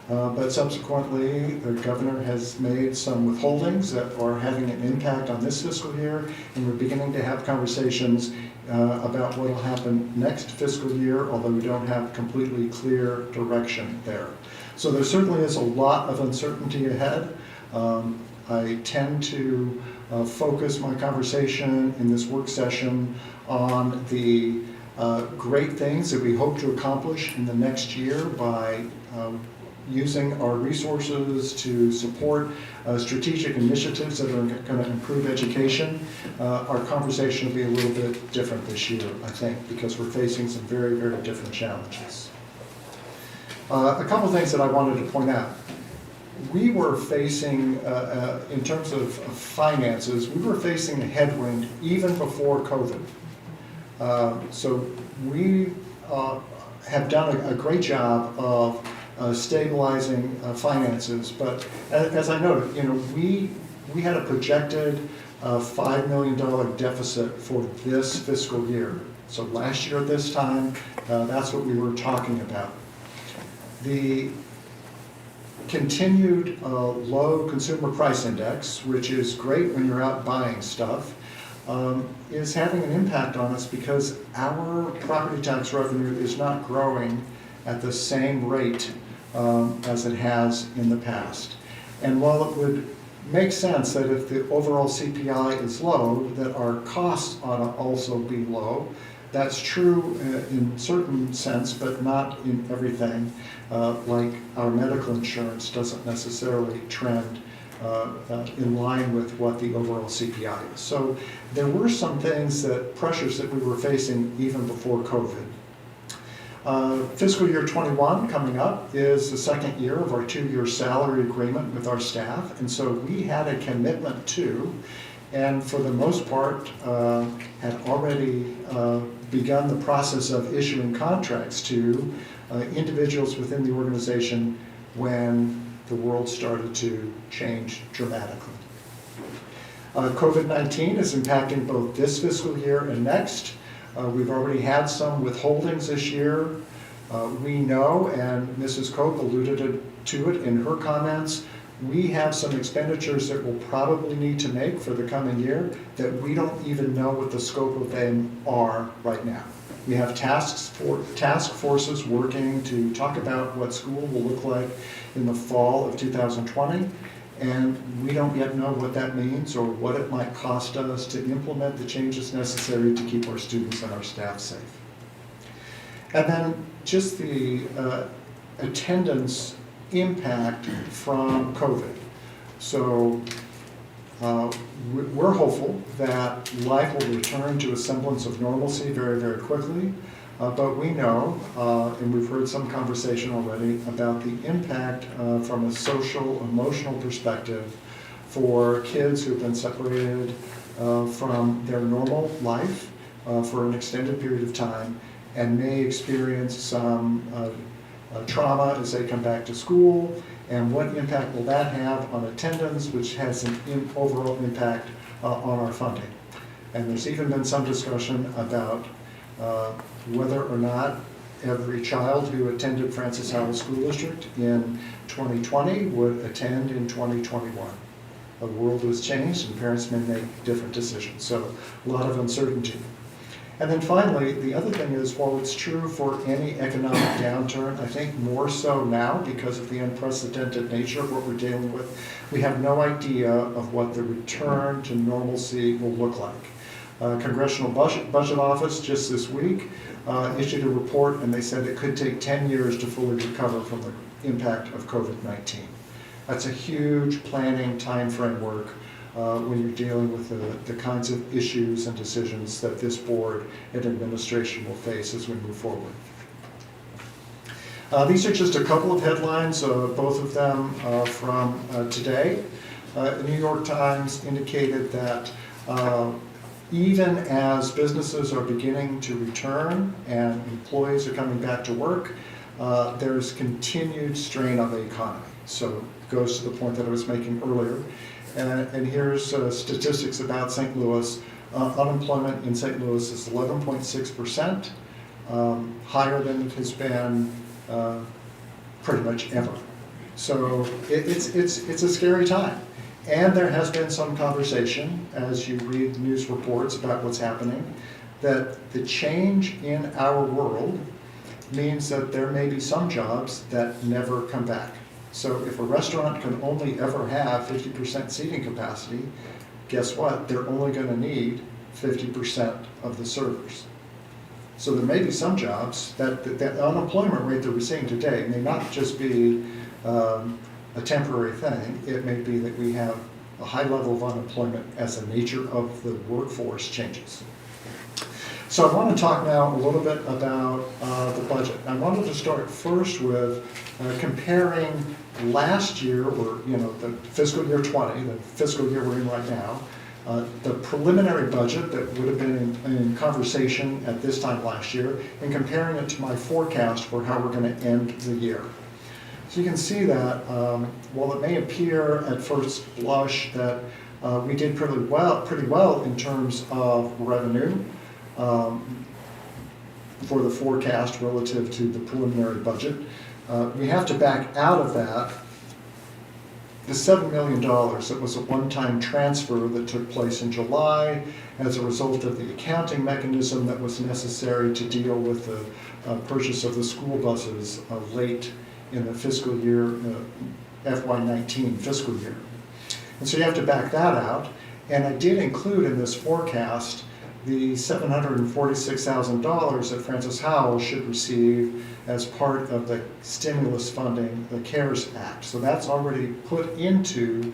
P: But subsequently, the governor has made some withholdings that are having an impact on this fiscal year, and we're beginning to have conversations about what will happen next fiscal year, although we don't have completely clear direction there. So there certainly is a lot of uncertainty ahead. I tend to focus my conversation in this work session on the great things that we hope to accomplish in the next year by using our resources to support strategic initiatives that are going to improve education. Our conversation will be a little bit different this year, I think, because we're facing some very, very different challenges. A couple things that I wanted to point out. we were facing, in terms of finances, we were facing a headwind even before COVID. So we have done a great job of stabilizing finances. But as I noted, we had a projected $5 million deficit for this fiscal year. So last year at this time, that's what we were talking about. The continued low consumer price index, which is great when you're out buying stuff, is having an impact on us because our property tax revenue is not growing at the same rate as it has in the past. And while it would make sense that if the overall CPI is low, that our costs ought to also be low. That's true in certain sense, but not in everything. Like our medical insurance doesn't necessarily trend in line with what the overall CPI is. So there were some pressures that we were facing even before COVID. Fiscal year 21 coming up is the second year of our 2-year salary agreement with our staff, and so we had a commitment to, and for the most part had already begun the process of issuing contracts to individuals within the organization when the world started to change dramatically. COVID-19 is impacting both this fiscal year and next. We've already had some withholdings this year. We know, and Mrs. Cope alluded to it in her comments, we have some expenditures that we'll probably need to make for the coming year that we don't even know what the scope of them are right now. We have task forces working to talk about what school will look like in the fall of 2020, and we don't yet know what that means or what it might cost us to implement the changes necessary to keep our students and our staff safe. And then just the attendance impact from COVID. So we're hopeful that life will return to a semblance of normalcy very, very quickly. But we know, and we've heard some conversation already, about the impact from a social, emotional perspective for kids who've been separated from their normal life for an extended period of time and may experience some trauma as they come back to school, and what impact will that have on attendance, which has an overall impact on our funding. And there's even been some discussion about whether or not every child who attended Francis Howell School District in 2020 would attend in 2021. The world has changed and parents may make different decisions, so a lot of uncertainty. And then finally, the other thing is, while it's true for any economic downturn, I think more so now because of the unprecedented nature of what we're dealing with, we have no idea of what the return to normalcy will look like. Congressional Budget Office just this week issued a report, and they said it could take 10 years to fully recover from the impact of COVID-19. That's a huge planning time frame work when you're dealing with the kinds of issues and decisions that this board and administration will face as we move forward. These are just a couple of headlines, both of them from today. The New York Times indicated that even as businesses are beginning to return and employees are coming back to work, there's continued strain on the economy. So it goes to the point that I was making earlier. And here's statistics about St. Louis. Unemployment in St. Louis is 11.6%, higher than it has been pretty much ever. So it's a scary time. And there has been some conversation, as you read news reports about what's happening, that the change in our world means that there may be some jobs that never come back. So if a restaurant can only ever have 50% seating capacity, guess what? They're only going to need 50% of the servers. So there may be some jobs that unemployment rate that we're seeing today may not just be a temporary thing. It may be that we have a high level of unemployment as the nature of the workforce changes. So I want to talk now a little bit about the budget. I wanted to start first with comparing last year, or, the fiscal year 20, the fiscal year we're in right now, the preliminary budget that would have been in conversation at this time last year, and comparing it to my forecast for how we're going to end the year. So you can see that while it may appear at first blush that we did pretty well in terms of revenue for the forecast relative to the preliminary budget, we have to back out of that the $7 million that was a one-time transfer that took place in July as a result of the accounting mechanism that was necessary to deal with the purchase of the school buses late in the fiscal year, FY19 fiscal year. And so you have to back that out. And I did include in this forecast the $746,000 that Francis Howell should receive as part of the stimulus funding, the CARES Act. So that's already put into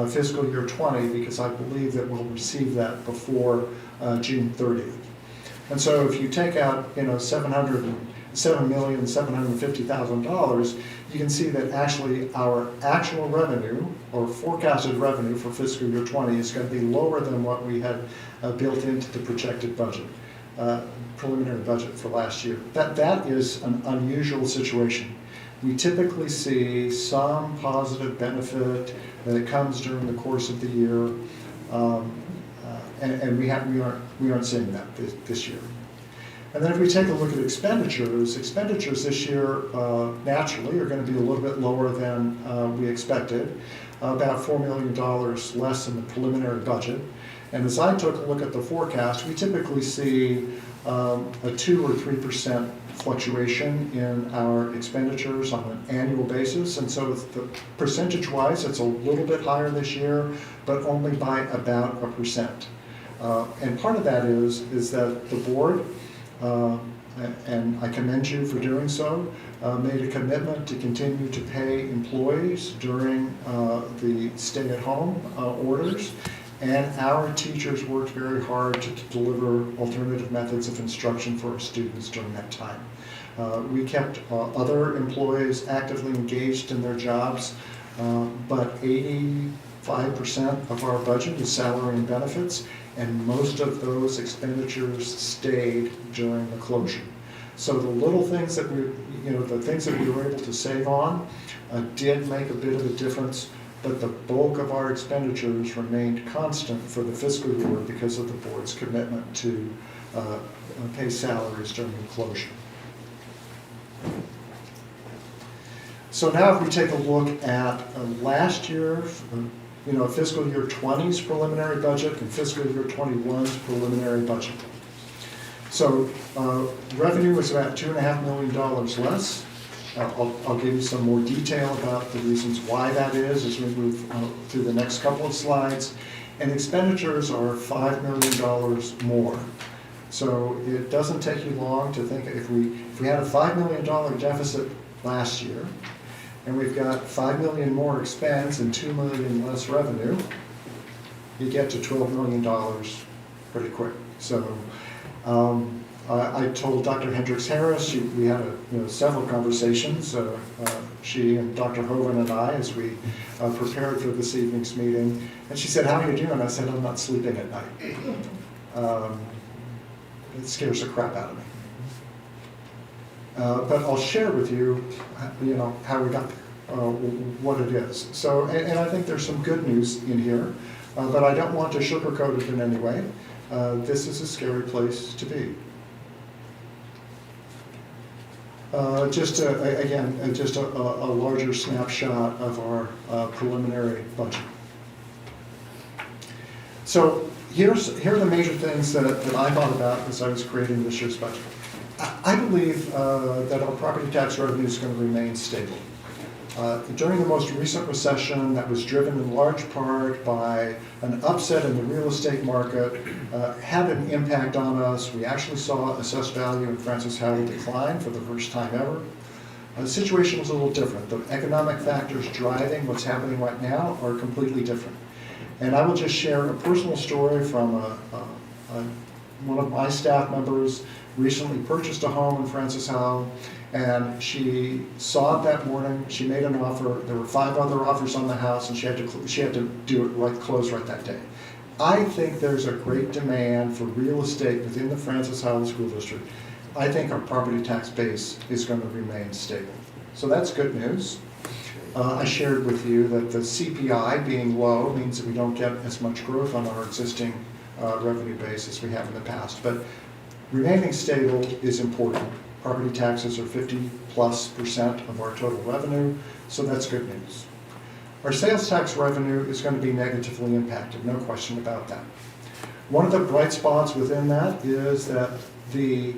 P: fiscal year 20 because I believe that we'll receive that before June 30th. And so if you take out, $7,750,000, you can see that actually our actual revenue or forecasted revenue for fiscal year 20 is going to be lower than what we had built into the projected budget, preliminary budget for last year. That is an unusual situation. We typically see some positive benefit that comes during the course of the year, and we aren't seeing that this year. And then if we take a look at expenditures this year naturally are going to be a little bit lower than we expected, about $4 million less than the preliminary budget. And as I took a look at the forecast, we typically see a 2 or 3% fluctuation in our expenditures on an annual basis. And so percentage-wise, it's a little bit higher this year, but only by about 1%. And part of that is that the board, and I commend you for doing so, made a commitment to continue to pay employees during the stay-at-home orders, and our teachers worked very hard to deliver alternative methods of instruction for our students during that time. We kept other employees actively engaged in their jobs, but 85% of our budget is salary and benefits, and most of those expenditures stayed during the closure. So the little things that the things that we were able to save on did make a bit of a difference, but the bulk of our expenditures remained constant for the fiscal year because of the board's commitment to pay salaries during the closure. So now if we take a look at last year, fiscal year 20's preliminary budget and fiscal year 21's preliminary budget. So revenue was about $2.5 million less. I'll give you some more detail about the reasons why that is as we move through the next couple of slides. And expenditures are $5 million more. So it doesn't take you long to think if we had a $5 million deficit last year, and we've got $5 million more expense and $2 million less revenue, you get to $12 million pretty quick. So I told Dr. Hendricks Harris, we had several conversations, she and Dr. Hoven and I, as we prepared for this evening's meeting, and she said, "How are you doing?" I said, "I'm not sleeping at night." It scares the crap out of me. But I'll share with you, how we got there, what it is. So, and I think there's some good news in here, but I don't want to sugarcoat it in any way. This is a scary place to be. Just a larger snapshot of our preliminary budget. So here are the major things that I thought about as I was creating this year's budget. I believe that our property tax revenue is going to remain stable. During the most recent recession that was driven in large part by an upset in the real estate market, had an impact on us. We actually saw assessed value in Francis Howell decline for the first time ever. The situation was a little different. The economic factors driving what's happening right now are completely different. And I will just share a personal story from a one of my staff members recently purchased a home in Francis Howell, and she saw it that morning. She made an offer. There were 5 other offers on the house, and she had to do it right, close right that day. I think there's a great demand for real estate within the Francis Howell School District. I think our property tax base is going to remain stable. So that's good news. I shared with you that the CPI being low means that we don't get as much growth on our existing revenue base as we have in the past. But remaining stable is important. Property taxes are 50+% of our total revenue, so that's good news. Our sales tax revenue is going to be negatively impacted, no question about that. One of the bright spots within that is that the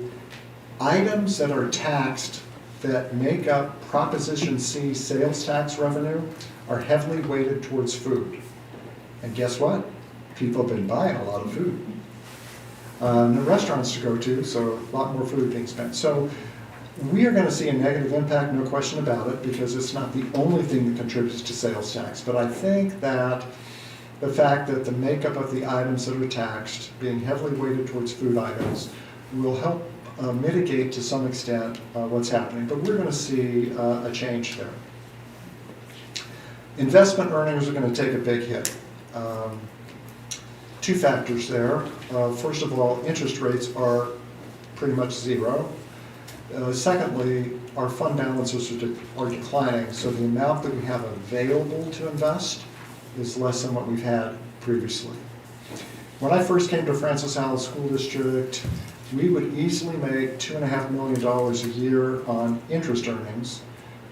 P: items that are taxed that make up Proposition C sales tax revenue are heavily weighted towards food. And guess what? People have been buying a lot of food. No restaurants to go to, so a lot more food being spent. So we are going to see a negative impact, no question about it, because it's not the only thing that contributes to sales tax. But I think that the fact that the makeup of the items that are taxed, being heavily weighted towards food items, will help mitigate to some extent what's happening. But we're going to see a change there. Investment earnings are going to take a big hit. 2 factors there. First of all, interest rates are pretty much zero. Secondly, our fund balances are declining, so the amount that we have available to invest is less than what we've had previously. When I first came to Francis Howell School District, we would easily make $2.5 million a year on interest earnings,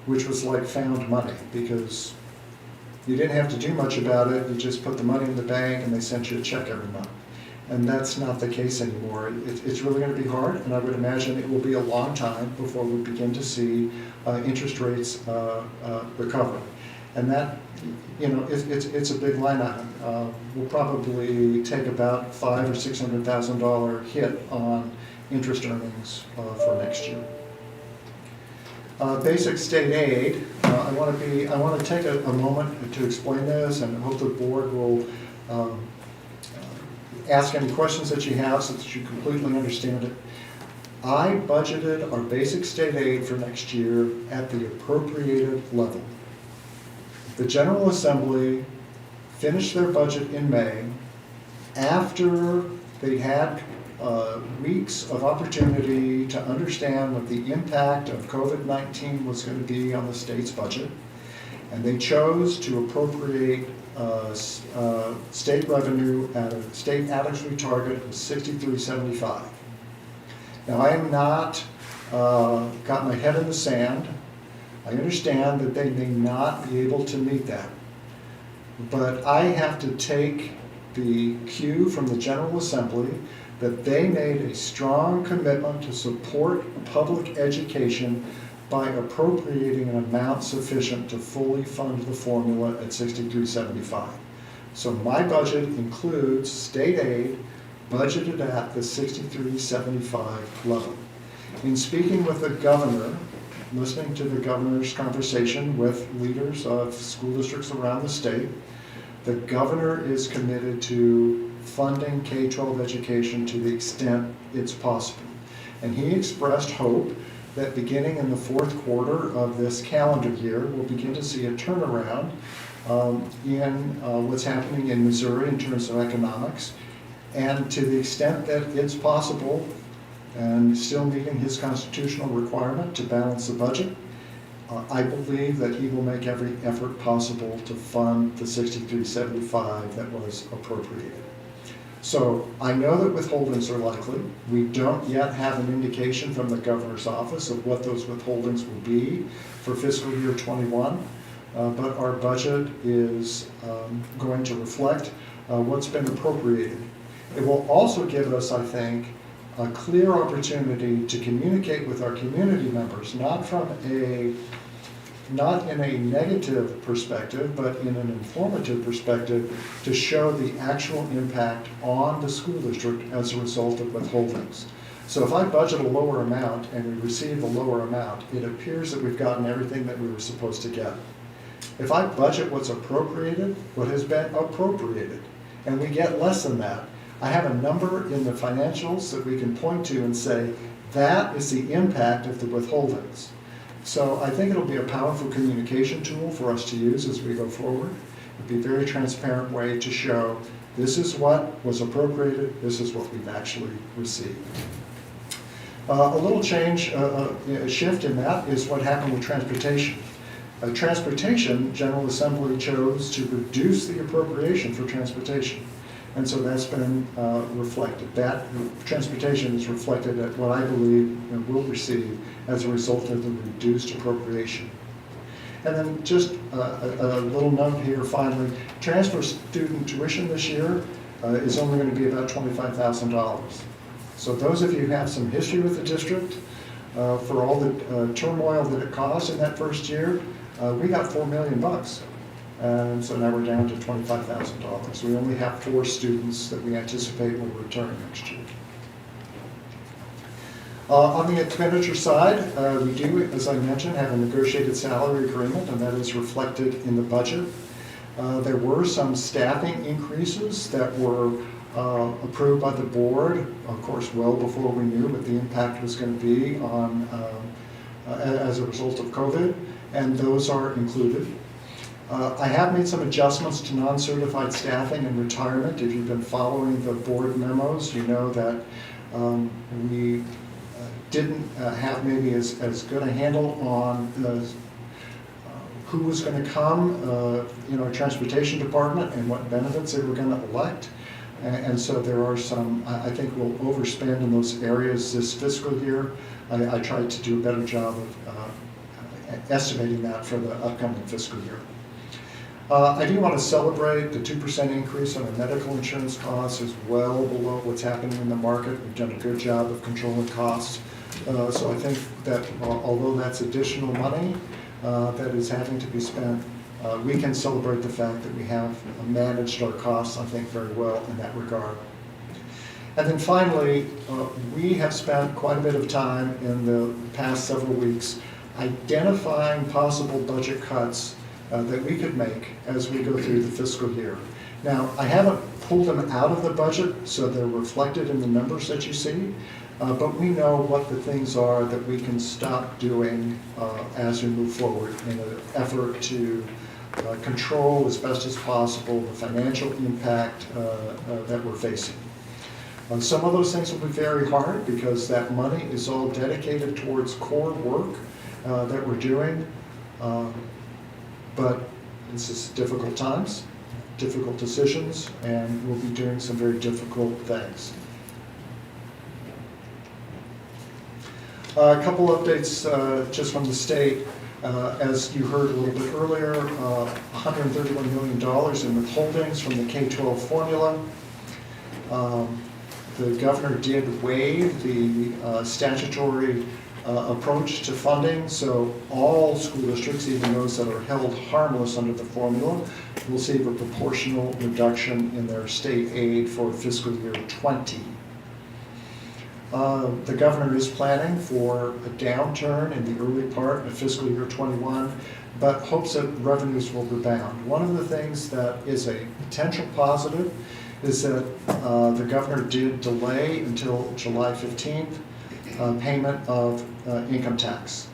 P: which was like found money, because you didn't have to do much about it. You just put the money in the bank and they sent you a check every month. And that's not the case anymore. It's really going to be hard, and I would imagine it will be a long time before we begin to see interest rates recover. And that, it's a big line item. We'll probably take about $500,000 or $600,000 hit on interest earnings for next year. Basic state aid. I want to take a moment to explain this, and hope the board will ask any questions that you have so that you completely understand it. I budgeted our basic state aid for next year at the appropriated level. The General Assembly finished their budget in May after they had weeks of opportunity to understand what the impact of COVID-19 was going to be on the state's budget. And they chose to appropriate state revenue at a state adequacy target of $63.75. Now, I am not got my head in the sand. I understand that they may not be able to meet that. But I have to take the cue from the General Assembly that they made a strong commitment to support public education by appropriating an amount sufficient to fully fund the formula at $63.75. So my budget includes state aid budgeted at the $63.75 level. In speaking with the governor, listening to the governor's conversation with leaders of school districts around the state, the governor is committed to funding K-12 education to the extent it's possible. And he expressed hope that beginning in the 4th quarter of this calendar year, we'll begin to see a turnaround in what's happening in Missouri in terms of economics. And to the extent that it's possible, and still meeting his constitutional requirement to balance the budget, I believe that he will make every effort possible to fund the $63.75 that was appropriated. So I know that withholdings are likely. We don't yet have an indication from the governor's office of what those withholdings will be for fiscal year 21, but our budget is going to reflect what's been appropriated. It will also give us, I think, a clear opportunity to communicate with our community members, not in a negative perspective, but in an informative perspective, to show the actual impact on the school district as a result of withholdings. So if I budget a lower amount and we receive a lower amount, it appears that we've gotten everything that we were supposed to get. If I budget what's appropriated, what has been appropriated, and we get less than that, I have a number in the financials that we can point to and say, that is the impact of the withholdings. So I think it'll be a powerful communication tool for us to use as we go forward. It'll be a very transparent way to show this is what was appropriated, this is what we've actually received. A little change, a shift in that is what happened with transportation. Transportation, General Assembly chose to reduce the appropriation for transportation. And so that's been reflected. That transportation is reflected at what I believe we'll receive as a result of the reduced appropriation. And then just a little note here finally, transfer student tuition this year is only going to be about $25,000. So those of you who have some history with the district, for all the turmoil that it caused in that first year, we got $4 million. And so now we're down to $25,000. We only have 4 students that we anticipate will return next year. On the expenditure side, we do, as I mentioned, have a negotiated salary agreement, and that is reflected in the budget. There were some staffing increases that were approved by the board, of course, well before we knew what the impact was going to be on as a result of COVID, and those are included. I have made some adjustments to non-certified staffing and retirement. If you've been following the board memos, you know that we didn't have maybe as good a handle on who was going to come in our transportation department and what benefits they were going to elect. And so there are some, I think we'll overspend in those areas this fiscal year. I tried to do a better job of estimating that for the upcoming fiscal year. I do want to celebrate the 2% increase on our medical insurance costs is well below what's happening in the market. We've done a good job of controlling costs. So I think that although that's additional money that is having to be spent, we can celebrate the fact that we have managed our costs, I think, very well in that regard. And then finally, we have spent quite a bit of time in the past several weeks identifying possible budget cuts that we could make as we go through the fiscal year. Now, I haven't pulled them out of the budget, so they're reflected in the numbers that you see, but we know what the things are that we can stop doing as we move forward in an effort to control as best as possible the financial impact that we're facing. Some of those things will be very hard because that money is all dedicated towards core work that we're doing. But this is difficult times, difficult decisions, and we'll be doing some very difficult things. A couple updates just from the state. As you heard a little bit earlier, $131 million in withholdings from the K-12 formula. The governor did waive the statutory approach to funding, so all school districts, even those that are held harmless under the formula, will see a proportional reduction in their state aid for fiscal year 20. The governor is planning for a downturn in the early part of fiscal year 21, but hopes that revenues will rebound. One of the things that is a potential positive is that the governor did delay until July 15th payment of income tax.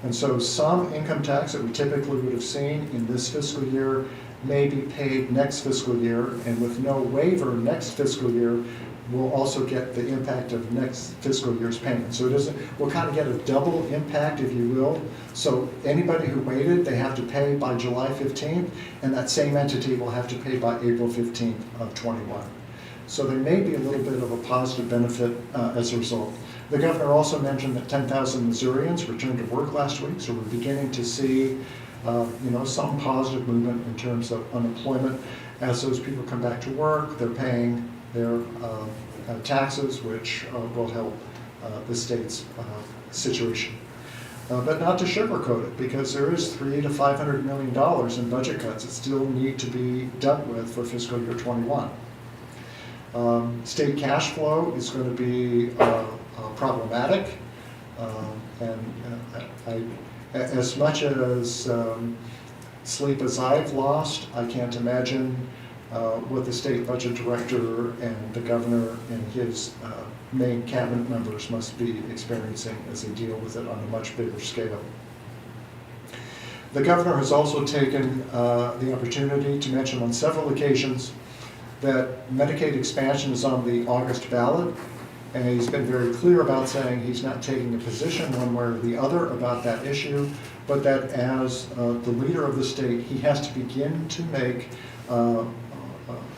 P: And so some income tax that we typically would have seen in this fiscal year may be paid next fiscal year, and with no waiver next fiscal year, we'll also get the impact of next fiscal year's payment. So we'll kind of get a double impact, if you will. So anybody who waited, they have to pay by July 15th, and that same entity will have to pay by April 15th of 21. So there may be a little bit of a positive benefit as a result. The governor also mentioned that 10,000 Missourians returned to work last week, so we're beginning to see some positive movement in terms of unemployment. As those people come back to work, they're paying their taxes, which will help the state's situation. But not to sugarcoat it, because there is $300 to $500 million in budget cuts that still need to be dealt with for fiscal year 21. State cash flow is going to be problematic, and as much as sleep as I've lost, I can't imagine what the state budget director and the governor and his main cabinet members must be experiencing as they deal with it on a much bigger scale. The governor has also taken the opportunity to mention on several occasions that Medicaid expansion is on the August ballot, and he's been very clear about saying he's not taking a position one way or the other about that issue, but that as the leader of the state, he has to begin to make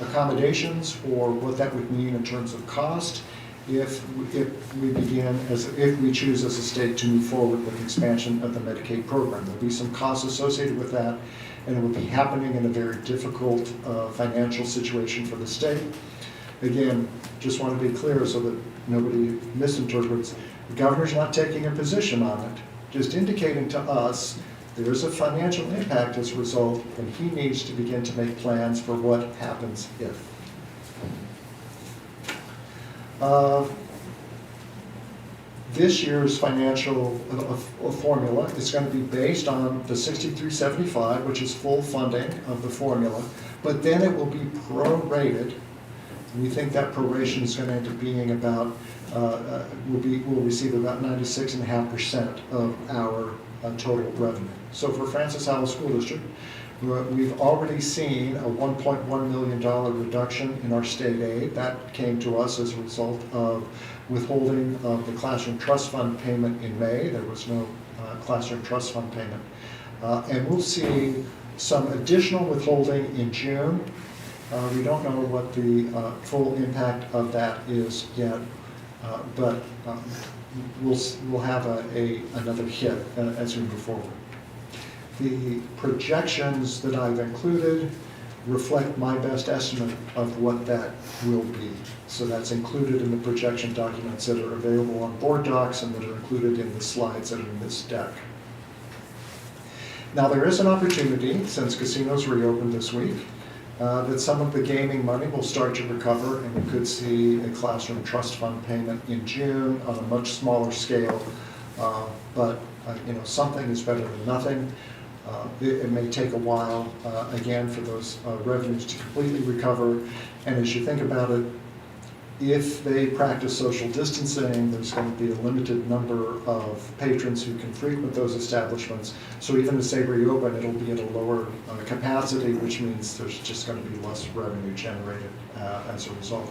P: accommodations for what that would mean in terms of cost if we choose as a state to move forward with expansion of the Medicaid program. There'll be some costs associated with that, and it will be happening in a very difficult financial situation for the state. Again, just want to be clear so that nobody misinterprets. The governor's not taking a position on it, just indicating to us there is a financial impact as a result, and he needs to begin to make plans for what happens if. This year's financial formula is going to be based on the 6375, which is full funding of the formula, but then it will be prorated. We think that proration is going to end up being about, we'll receive about 96.5% of our total revenue. So for Francis Howell School District, we've already seen a $1.1 million reduction in our state aid. That came to us as a result of withholding of the Classroom Trust Fund payment in May. There was no Classroom Trust Fund payment. And we'll see some additional withholding in June. We don't know what the full impact of that is yet, but we'll have another hit as we move forward. The projections that I've included reflect my best estimate of what that will be. So that's included in the projection documents that are available on board docs and that are included in the slides that are in this deck. Now there is an opportunity, since casinos reopened this week, that some of the gaming money will start to recover, and we could see a Classroom Trust Fund payment in June on a much smaller scale. But something is better than nothing. It may take a while, again, for those revenues to completely recover. And as you think about it, if they practice social distancing, there's going to be a limited number of patrons who can frequent those establishments. So even as they reopen, it'll be at a lower capacity, which means there's just going to be less revenue generated as a result.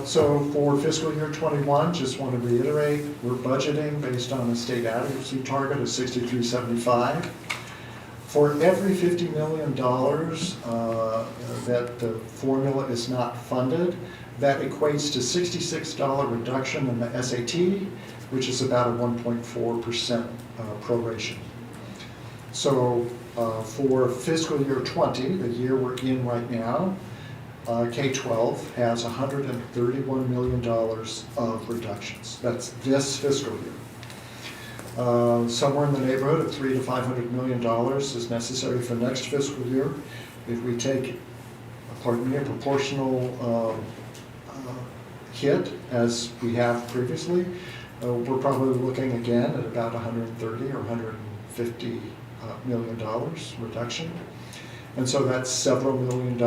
P: So for fiscal year 21, just want to reiterate, we're budgeting based on a state adequacy target of 6375. For every $50 million that the formula is not funded, that equates to $66 reduction in the SAT, which is about a 1.4% proration. So for fiscal year 20, the year we're in right now, K-12 has $131 million of reductions. That's this fiscal year. Somewhere in the neighborhood of $300 to $500 million is necessary for next fiscal year. If we take, a proportional hit as we have previously, we're probably looking again at about $130 or $150 million reduction. And so that's several $1 million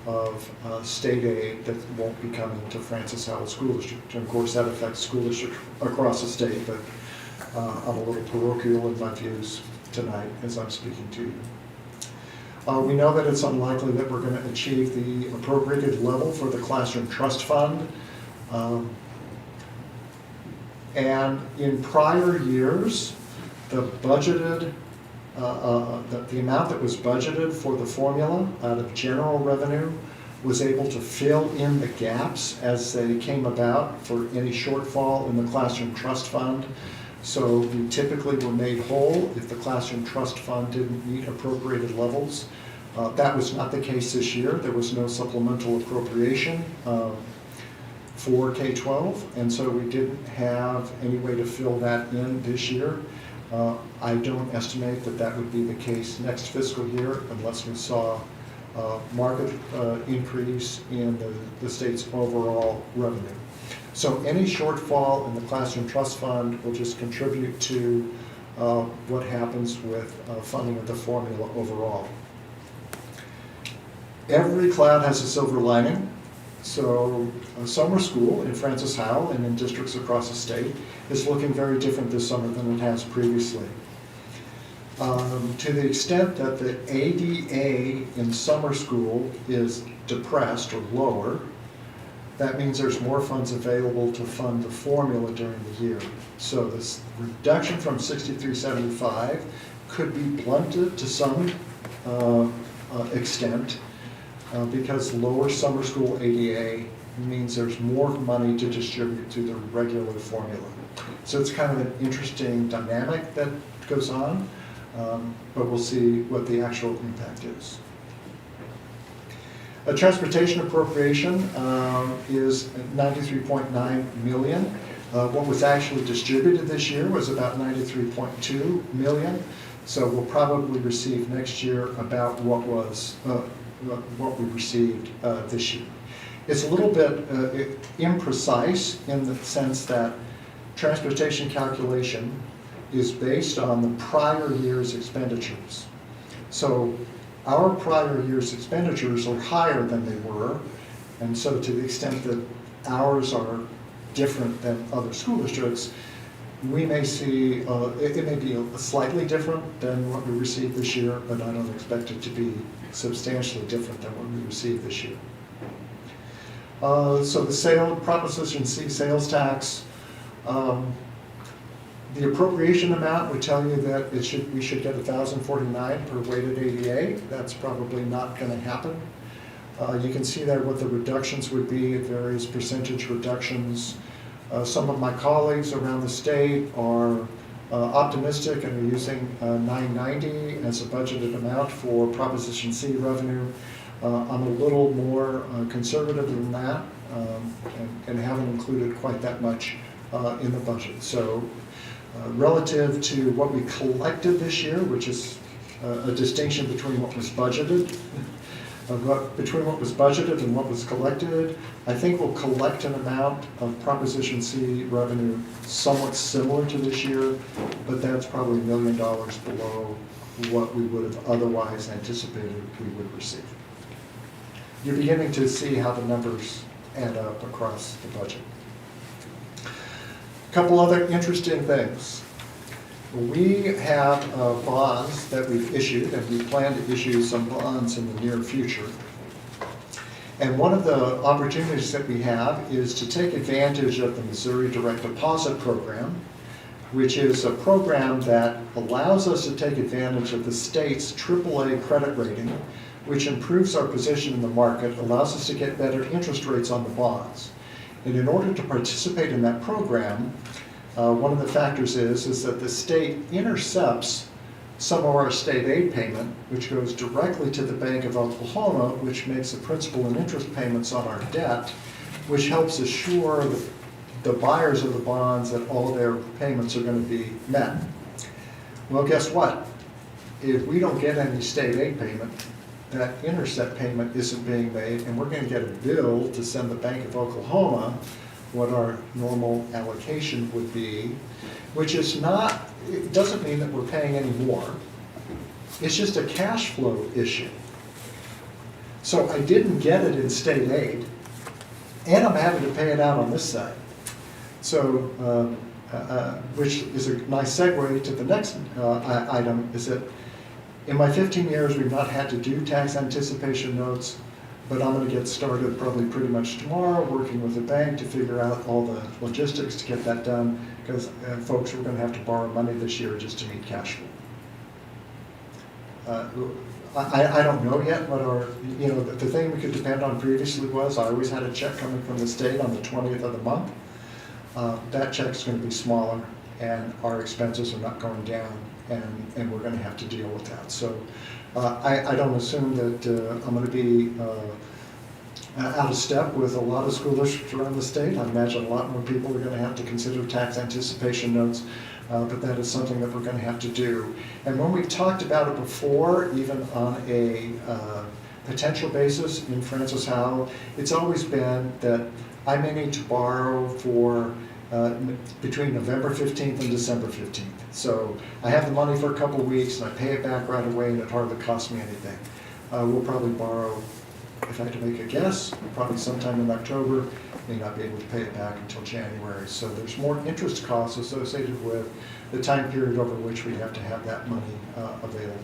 P: of state aid that won't be coming to Francis Howell School District. And of course that affects school districts across the state, but I'm a little parochial in my views tonight as I'm speaking to you. We know that it's unlikely that we're going to achieve the appropriated level for the Classroom Trust Fund. And in prior years, the budgeted the amount that was budgeted for the formula out of general revenue was able to fill in the gaps as they came about for any shortfall in the Classroom Trust Fund. So we typically were made whole if the Classroom Trust Fund didn't meet appropriated levels. That was not the case this year. There was no supplemental appropriation for K-12, and so we didn't have any way to fill that in this year. I don't estimate that that would be the case next fiscal year unless we saw market increase in the state's overall revenue. So any shortfall in the Classroom Trust Fund will just contribute to what happens with funding of the formula overall. Every cloud has a silver lining. So summer school in Francis Howell and in districts across the state is looking very different this summer than it has previously. To the extent that the ADA in summer school is depressed or lower, that means there's more funds available to fund the formula during the year. So this reduction from 6375 could be blunted to some extent because lower summer school ADA means there's more money to distribute to the regular formula. So it's kind of an interesting dynamic that goes on, but we'll see what the actual impact is. A transportation appropriation is 93.9 million. What was actually distributed this year was about 93.2 million. So we'll probably receive next year about what we received this year. It's a little bit imprecise in the sense that transportation calculation is based on the prior year's expenditures. So our prior year's expenditures are higher than they were, and so to the extent that ours are different than other school districts, we may see, it may be slightly different than what we received this year, but I don't expect it to be substantially different than what we received this year. So the Proposition C sales tax, the appropriation amount would tell you that we should get $1,049 per weighted ADA. That's probably not going to happen. You can see there what the reductions would be, various percentage reductions. Some of my colleagues around the state are optimistic and are using $990 as a budgeted amount for Proposition C revenue. I'm a little more conservative than that and haven't included quite that much in the budget. So relative to what we collected this year, which is a distinction between what was budgeted, between what was budgeted and what was collected, I think we'll collect an amount of Proposition C revenue somewhat similar to this year, but that's probably $1 million below what we would have otherwise anticipated we would receive. You're beginning to see how the numbers add up across the budget. A couple other interesting things. We have bonds that we've issued, and we plan to issue some bonds in the near future. And one of the opportunities that we have is to take advantage of the Missouri Direct Deposit Program, which is a program that allows us to take advantage of the state's AAA credit rating, which improves our position in the market, allows us to get better interest rates on the bonds. And in order to participate in that program, one of the factors is that the state intercepts some of our state aid payment, which goes directly to the Bank of Oklahoma, which makes the principal and interest payments on our debt, which helps assure the buyers of the bonds that all their payments are going to be met. Well, guess what? If we don't get any state aid payment, that intercept payment isn't being made, and we're going to get a bill to send the Bank of Oklahoma what our normal allocation would be, which is not, it doesn't mean that we're paying any more. It's just a cash flow issue. So I didn't get it in state aid, and I'm having to pay it out on this side. So, which is a nice segue to the next item, is that in my 15 years, we've not had to do tax anticipation notes, but I'm going to get started probably pretty much tomorrow, working with the bank to figure out all the logistics to get that done, because folks, we're going to have to borrow money this year just to meet cash flow. I don't know yet what our, the thing we could depend on previously was I always had a check coming from the state on the 20th of the month. That check's going to be smaller, and our expenses are not going down, and we're going to have to deal with that. So I don't assume that I'm going to be out of step with a lot of school districts around the state. I imagine a lot more people are going to have to consider tax anticipation notes, but that is something that we're going to have to do. And when we've talked about it before, even on a potential basis in Francis Howell, it's always been that I may need to borrow for between November 15th and December 15th. So I have the money for a couple of weeks and I pay it back right away and it hardly costs me anything. We'll probably borrow if I had to make a guess, probably sometime in October, may not be able to pay it back until January. So there's more interest costs associated with the time period over which we have to have that money available.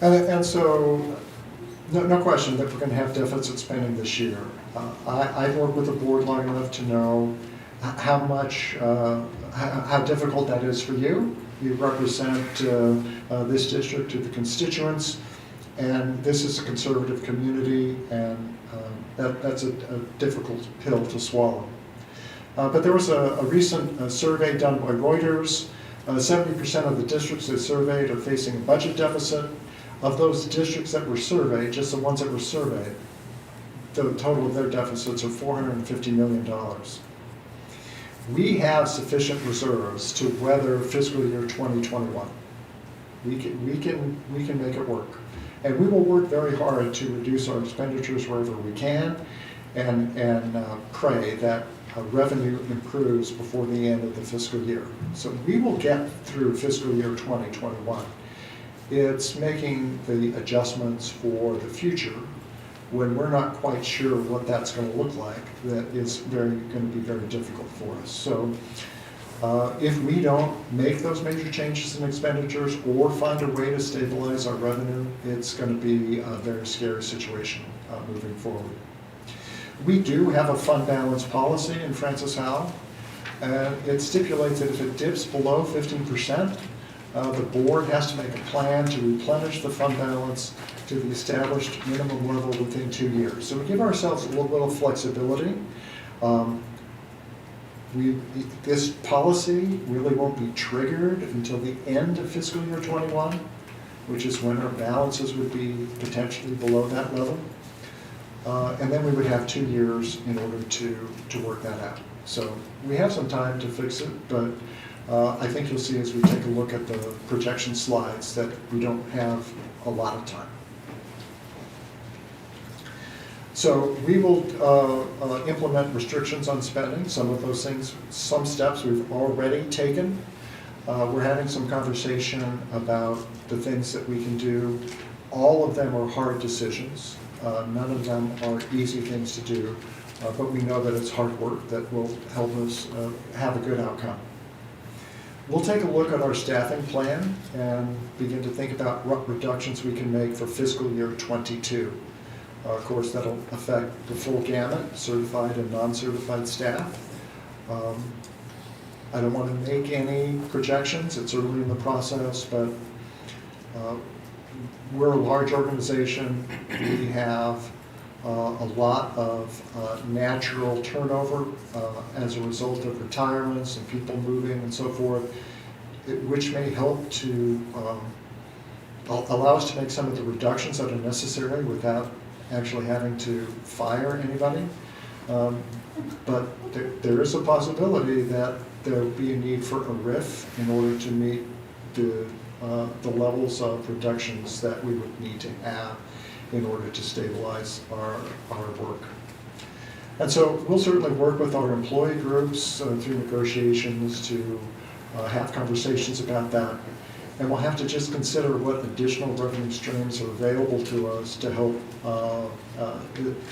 P: And so, no question that we're going to have deficit spending this year. I've worked with the board long enough to know how much, how difficult that is for you. You represent this district to the constituents, and this is a conservative community, and that's a difficult pill to swallow. But there was a recent survey done by Reuters. 70% of the districts they surveyed are facing a budget deficit. Of those districts that were surveyed, just the ones that were surveyed, the total of their deficits are $450 million. We have sufficient reserves to weather fiscal year 2021. We can make it work. And we will work very hard to reduce our expenditures wherever we can and pray that revenue improves before the end of the fiscal year. So we will get through fiscal year 2021. It's making the adjustments for the future when we're not quite sure what that's going to look like that is going to be very difficult for us. So if we don't make those major changes in expenditures or find a way to stabilize our revenue, it's going to be a very scary situation moving forward. We do have a fund balance policy in Francis Howell, and it stipulates that if it dips below 15%, the board has to make a plan to replenish the fund balance to the established minimum level within 2 years. So we give ourselves a little bit of flexibility. This policy really won't be triggered until the end of fiscal year 21, which is when our balances would be potentially below that level. And then we would have 2 years in order to work that out. So we have some time to fix it, but I think you'll see as we take a look at the projection slides that we don't have a lot of time. So we will implement restrictions on spending. Some of those things, some steps we've already taken. We're having some conversation about the things that we can do. All of them are hard decisions. None of them are easy things to do, but we know that it's hard work that will help us have a good outcome. We'll take a look at our staffing plan and begin to think about what reductions we can make for fiscal year 22. Of course, that'll affect the full gamut, certified and non-certified staff. I don't want to make any projections. It's early in the process, but we're a large organization. We have a lot of natural turnover as a result of retirements and people moving and so forth, which may help to allow us to make some of the reductions that are necessary without actually having to fire anybody. But there is a possibility that there will be a need for a RIF in order to meet the levels of reductions that we would need to have in order to stabilize our work. And so we'll certainly work with our employee groups through negotiations to have conversations about that. And we'll have to just consider what additional revenue streams are available to us to help,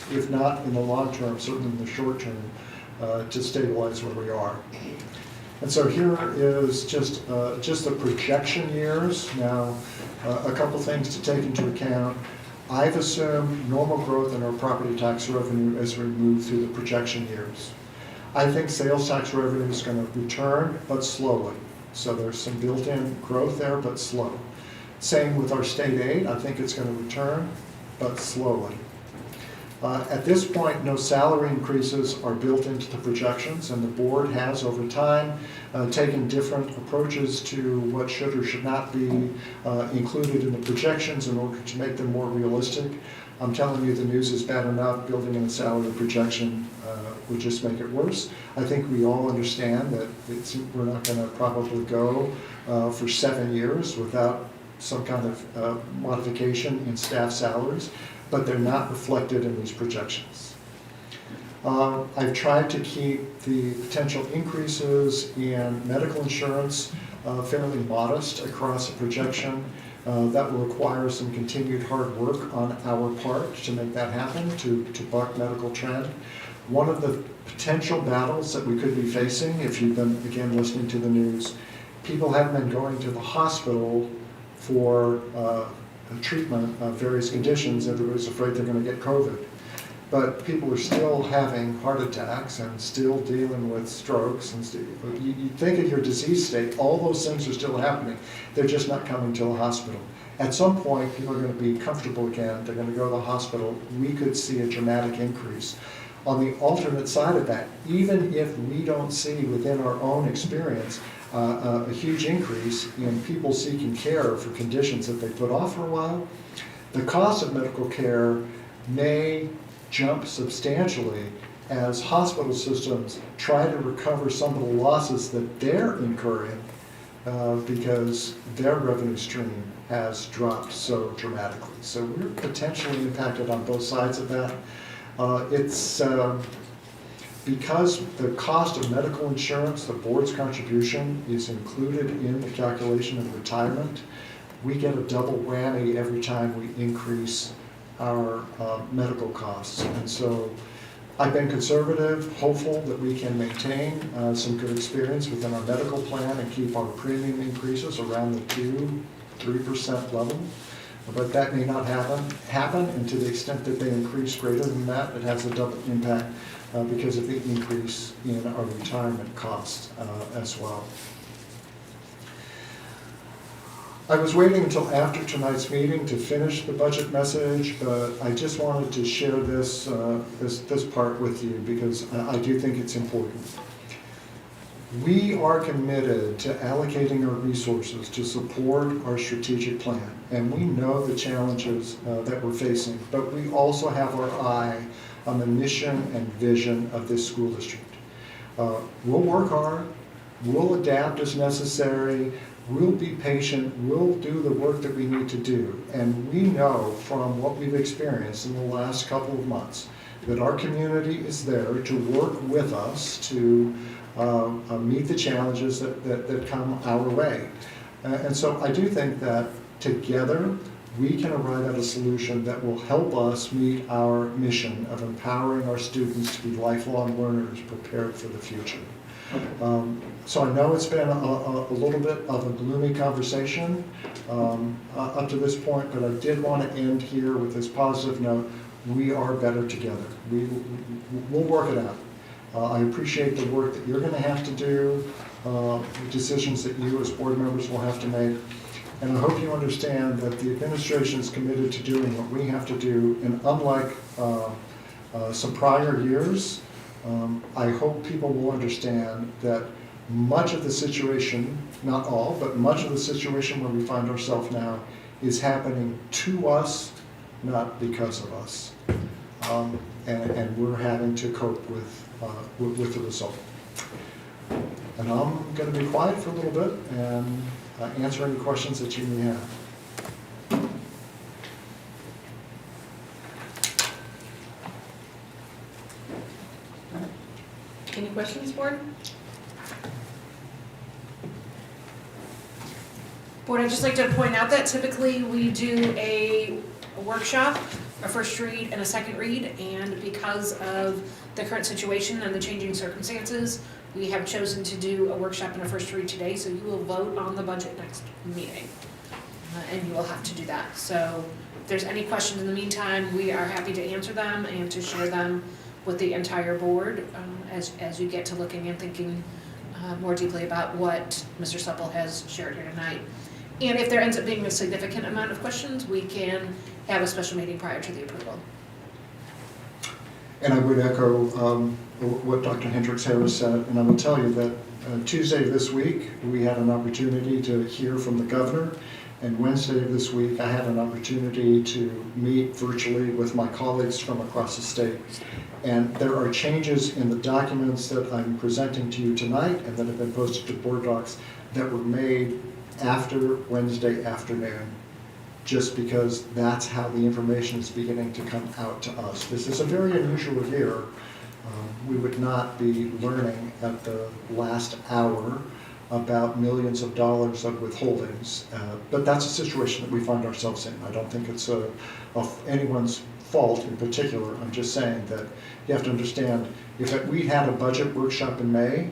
P: if not in the long term, certainly in the short term, to stabilize where we are. And so here is just the projection years. Now, a couple things to take into account. I've assumed normal growth in our property tax revenue as we move through the projection years. I think sales tax revenue is going to return, but slowly. So there's some built-in growth there, but slow. Same with our state aid. I think it's going to return, but slowly. At this point, no salary increases are built into the projections, and the board has, over time, taken different approaches to what should or should not be included in the projections in order to make them more realistic. I'm telling you, the news is bad enough. Building in a salary projection would just make it worse. I think we all understand that we're not going to probably go for 7 years without some kind of modification in staff salaries, but they're not reflected in these projections. I've tried to keep the potential increases in medical insurance fairly modest across the projection. That will require some continued hard work on our part to make that happen, to buck medical trend. One of the potential battles that we could be facing, if you've been, again, listening to the news, people have been going to the hospital for treatment of various conditions. Everybody's afraid they're going to get COVID. But people are still having heart attacks and still dealing with strokes. And you think of your disease state, all those things are still happening. They're just not coming to the hospital. At some point, people are going to be comfortable again. They're going to go to the hospital. We could see a dramatic increase. On the alternate side of that, even if we don't see within our own experience a huge increase in people seeking care for conditions that they put off for a while, the cost of medical care may jump substantially as hospital systems try to recover some of the losses that they're incurring because their revenue stream has dropped so dramatically. So we're potentially impacted on both sides of that. It's because the cost of medical insurance, the board's contribution, is included in the calculation of retirement. We get a double whammy every time we increase our medical costs. And so I've been conservative, hopeful that we can maintain some good experience within our medical plan and keep our premium increases around the 2-3% level. But that may not happen, and to the extent that they increase greater than that, it has a double impact because of the increase in our retirement costs as well. I was waiting until after tonight's meeting to finish the budget message, but I just wanted to share this part with you because I do think it's important. We are committed to allocating our resources to support our strategic plan, and we know the challenges that we're facing, but we also have our eye on the mission and vision of this school district. We'll work hard, we'll adapt as necessary, we'll be patient, we'll do the work that we need to do, and we know from what we've experienced in the last couple of months that our community is there to work with us to meet the challenges that come our way. And so I do think that together we can arrive at a solution that will help us meet our mission of empowering our students to be lifelong learners prepared for the future. So I know it's been a little bit of a gloomy conversation up to this point, but I did want to end here with this positive note. We are better together. We'll work it out. I appreciate the work that you're going to have to do, the decisions that you as board members will have to make. And I hope you understand that the administration is committed to doing what we have to do. And unlike some prior years, I hope people will understand that much of the situation, not all, but much of the situation where we find ourselves now is happening to us, not because of us. And we're having to cope with the result. And I'm going to be quiet for a little bit and answer any questions that you may have.
L: Any questions, board?
H: Board, I'd just like to point out that typically we do a workshop, a first read and a second read, and because of the current situation and the changing circumstances, we have chosen to do a workshop and a first read today, so you will vote on the budget next meeting. And you will have to do that. So if there's any questions in the meantime, we are happy to answer them and to share them with the entire board as you get to looking and thinking more deeply about what Mr. Supple has shared here tonight. And if there ends up being a significant amount of questions, we can have a special meeting prior to the approval.
P: And I would echo what Dr. Hendricks-Harris said, and I will tell you that Tuesday of this week, we had an opportunity to hear from the governor, and Wednesday of this week, I had an opportunity to meet virtually with my colleagues from across the state. And there are changes in the documents that I'm presenting to you tonight and that have been posted to board docs that were made after Wednesday afternoon, just because that's how the information is beginning to come out to us. This is a very unusual year. We would not be learning at the last hour about millions of dollars of withholdings. But that's a situation that we find ourselves in. I don't think it's of anyone's fault in particular. I'm just saying that you have to understand, if we had a budget workshop in May,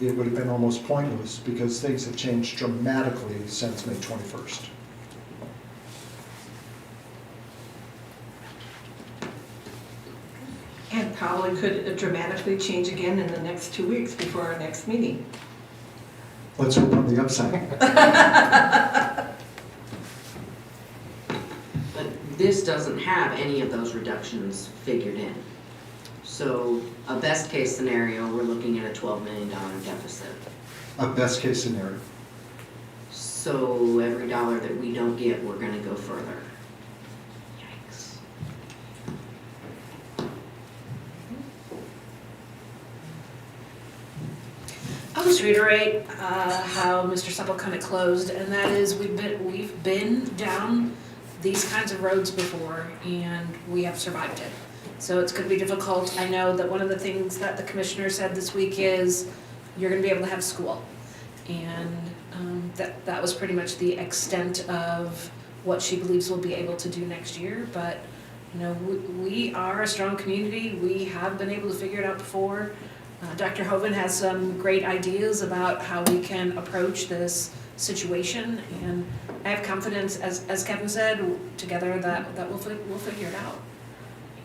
P: it would have been almost pointless because things have changed dramatically since May 21st.
O: And probably could dramatically change again in the next 2 weeks before our next meeting.
P: Let's hope on the upside.
K: But this doesn't have any of those reductions figured in. So a best case scenario, we're looking at a $12 million deficit.
P: A best case scenario.
K: So every dollar that we don't get, we're gonna go further. Yikes.
H: I'll just reiterate how Mr. Supple kind of closed, and that is we've been down these kinds of roads before, and we have survived it. So it's going to be difficult. I know that one of the things that the commissioner said this week is you're going to be able to have school, and that was pretty much the extent of what she believes we'll be able to do next year. But you know, we are a strong community. We have been able to figure it out before. Dr. Hoven has some great ideas about how we can approach this situation, and I have confidence, as Kevin said, together that we'll figure it out.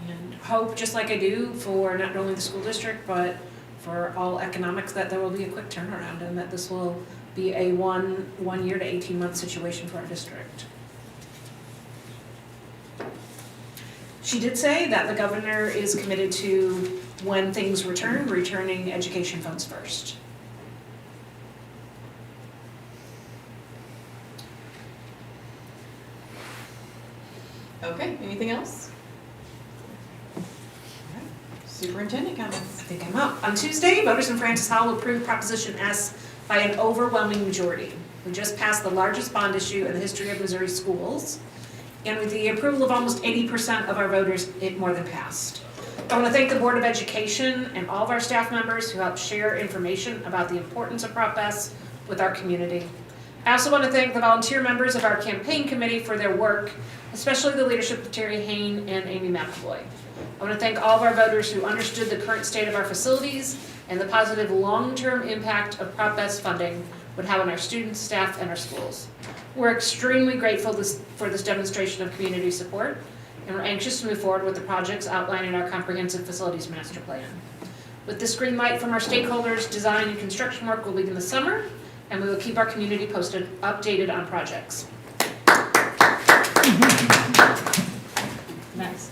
H: And hope, just like I do for not only the school district, but for all economics, that there will be a quick turnaround and that this will be a one year to 18-month situation for our district. She did say that the governor is committed to, when things returning education funds first.
L: Okay, anything else? Superintendent comments.
H: I think I'm up. On Tuesday, voters in Francis Hall approved Proposition S by an overwhelming majority. We just passed the largest bond issue in the history of Missouri schools, and with the approval of almost 80% of our voters, it more than passed. I want to thank the Board of Education and all of our staff members who helped share information about the importance of Prop S with our community. I also want to thank the volunteer members of our campaign committee for their work, especially the leadership of Terry Hain and Amy McAvoy. I want to thank all of our voters who understood the current state of our facilities and the positive long-term impact of Prop S funding would have on our students, staff, and our schools. We're extremely grateful for this demonstration of community support, and we're anxious to move forward with the projects outlined in our comprehensive facilities master plan. With this green light from our stakeholders, design and construction work will begin this summer, and we will keep our community updated on projects. Nice.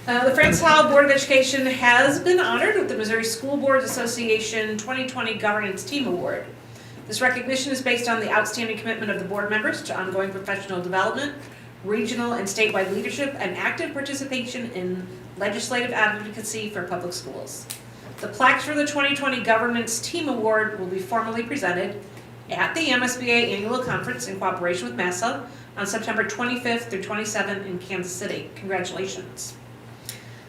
H: The Francis Howell Board of Education has been honored with the Missouri School Boards Association 2020 Governance Team Award. This recognition is based on the outstanding commitment of the board members to ongoing professional development, regional and statewide leadership, and active participation in legislative advocacy for public schools. The plaques for the 2020 Governance Team Award will be formally presented at the MSBA Annual Conference in cooperation with MASA on September 25th through 27th in Kansas City. Congratulations.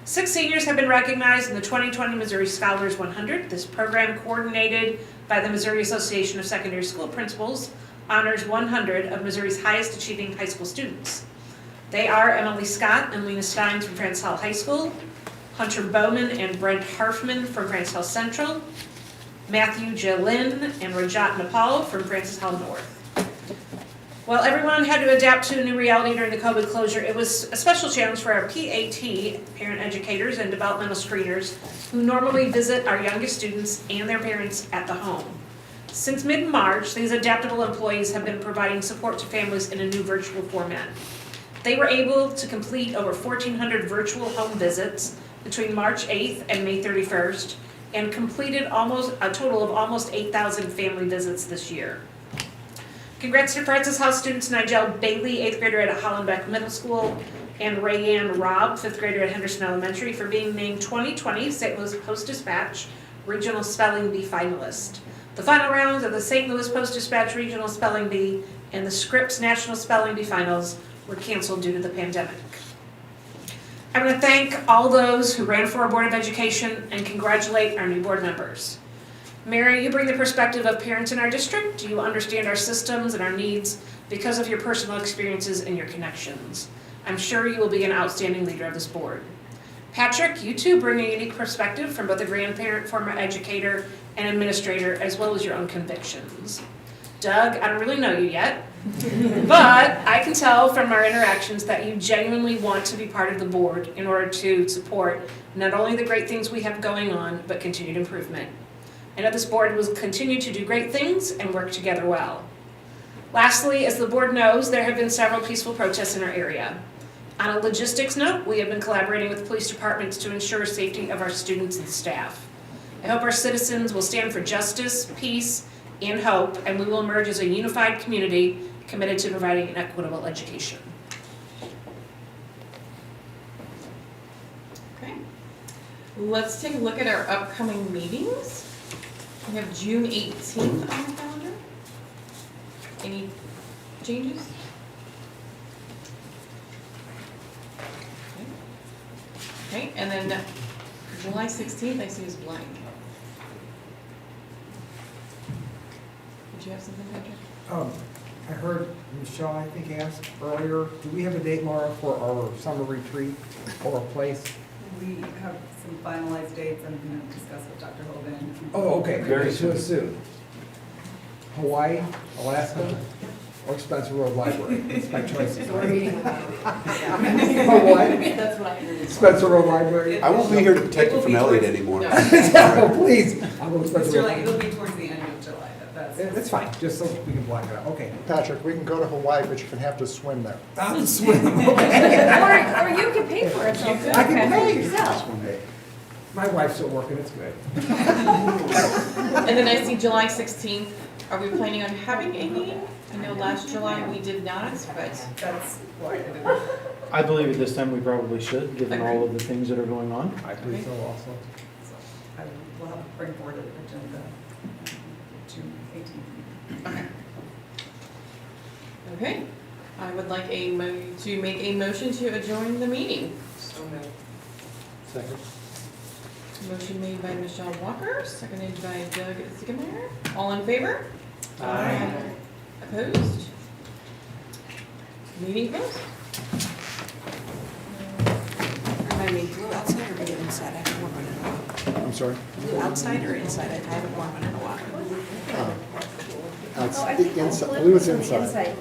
H: 6 seniors have been recognized in the 2020 Missouri Scholars 100. This program, coordinated by the Missouri Association of Secondary School Principals, honors 100 of Missouri's highest achieving high school students. They are Emily Scott and Lena Steins from Francis Howell High School, Hunter Bowman and Brent Harfman from Francis Howell Central, Matthew Jalin and Rajat Nepal from Francis Howell North. While everyone had to adapt to a new reality during the COVID closure, it was a special challenge for our PAT, parent educators and developmental screeners, who normally visit our youngest students and their parents at the home. Since mid-March, these adaptable employees have been providing support to families in a new virtual format. They were able to complete over 1,400 virtual home visits between March 8th and May 31st, and completed a total of almost 8,000 family visits this year. Congrats to Francis Howell students Nigel Bailey, 8th grader at Hollenbeck Middle School, and Rayanne Robb, 5th grader at Henderson Elementary, for being named 2020 St. Louis Post-Dispatch Regional Spelling Bee finalist. The final rounds of the St. Louis Post-Dispatch Regional Spelling Bee and the Scripps National Spelling Bee finals were canceled due to the pandemic. I want to thank all those who ran for our Board of Education and congratulate our new board members. Mary, you bring the perspective of parents in our district. You understand our systems and our needs because of your personal experiences and your connections. I'm sure you will be an outstanding leader of this board. Patrick, you too bring a unique perspective from both a grandparent, former educator, and administrator, as well as your own convictions. Doug, I don't really know you yet, but I can tell from our interactions that you genuinely want to be part of the board in order to support not only the great things we have going on, but continued improvement. I know this board will continue to do great things and work together well. Lastly, as the board knows, there have been several peaceful protests in our area. On a logistics note, we have been collaborating with police departments to ensure safety of our students and staff. I hope our citizens will stand for justice, peace, and hope, and we will emerge as a unified community committed to providing an equitable education.
L: Okay. Let's take a look at our upcoming meetings. We have June 18th on the calendar. Any changes? Okay, and then July 16th, I see is blank. Did you have something, Patrick?
Q: I heard Michelle, I think, asked earlier, do we have a date, Laura, for our summer retreat or a place?
D: We have some finalized dates and I'm going to discuss with Dr. Hogan.
Q: Oh, okay,
C: Very
Q: soon. Hawaii, Alaska, or Spencer Road Library? It's my choices.
B: We're meeting with
Q: Hawaii?
B: That's what I heard.
Q: Spencer Road Library?
R: I won't be here to protect you from Elliot anymore.
Q: No, please, I'll go to Spencer Road
D: July,
Q: Library.
D: it'll be towards the end of July.
Q: That's fine, just so we can block it out, okay.
P: Patrick, we can go to Hawaii, but you can have to swim there.
Q: I'll swim,
B: Or you can pay for it, so
Q: I can pay
B: yourself.
Q: My wife's still working, it's good.
L: And then I see July 16th. Are we planning on having a meeting? I know last July we did not, but
D: that's why I didn't.
C: I believe at this time we probably should, given all of the things that are going on.
Q: I believe so also.
D: So I will have to bring forward an agenda June 18th.
L: Okay. Okay. I would like to make a motion to adjourn the meeting.
D: So moved.
Q: Second.
L: Motion made by Michelle Walker, seconded by Doug Ziegemeyer. All in favor?
C: Aye.
L: Opposed? Meeting closed.
G: Remind me, blue outside or blue inside? I haven't worn one in a while.
P: I'm sorry?
G: Blue outside or inside? I haven't worn one in a while.
P: Inside, blue is inside.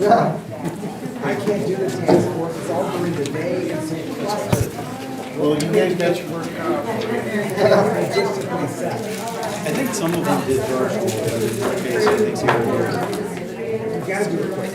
Q: Yeah. I can't do the task force, it's all during the day and so clustered.
P: Well, you guys got your work out.
Q: Logistically set.
C: I think some of them did draw school, but I think here.
Q: You gotta do it quick.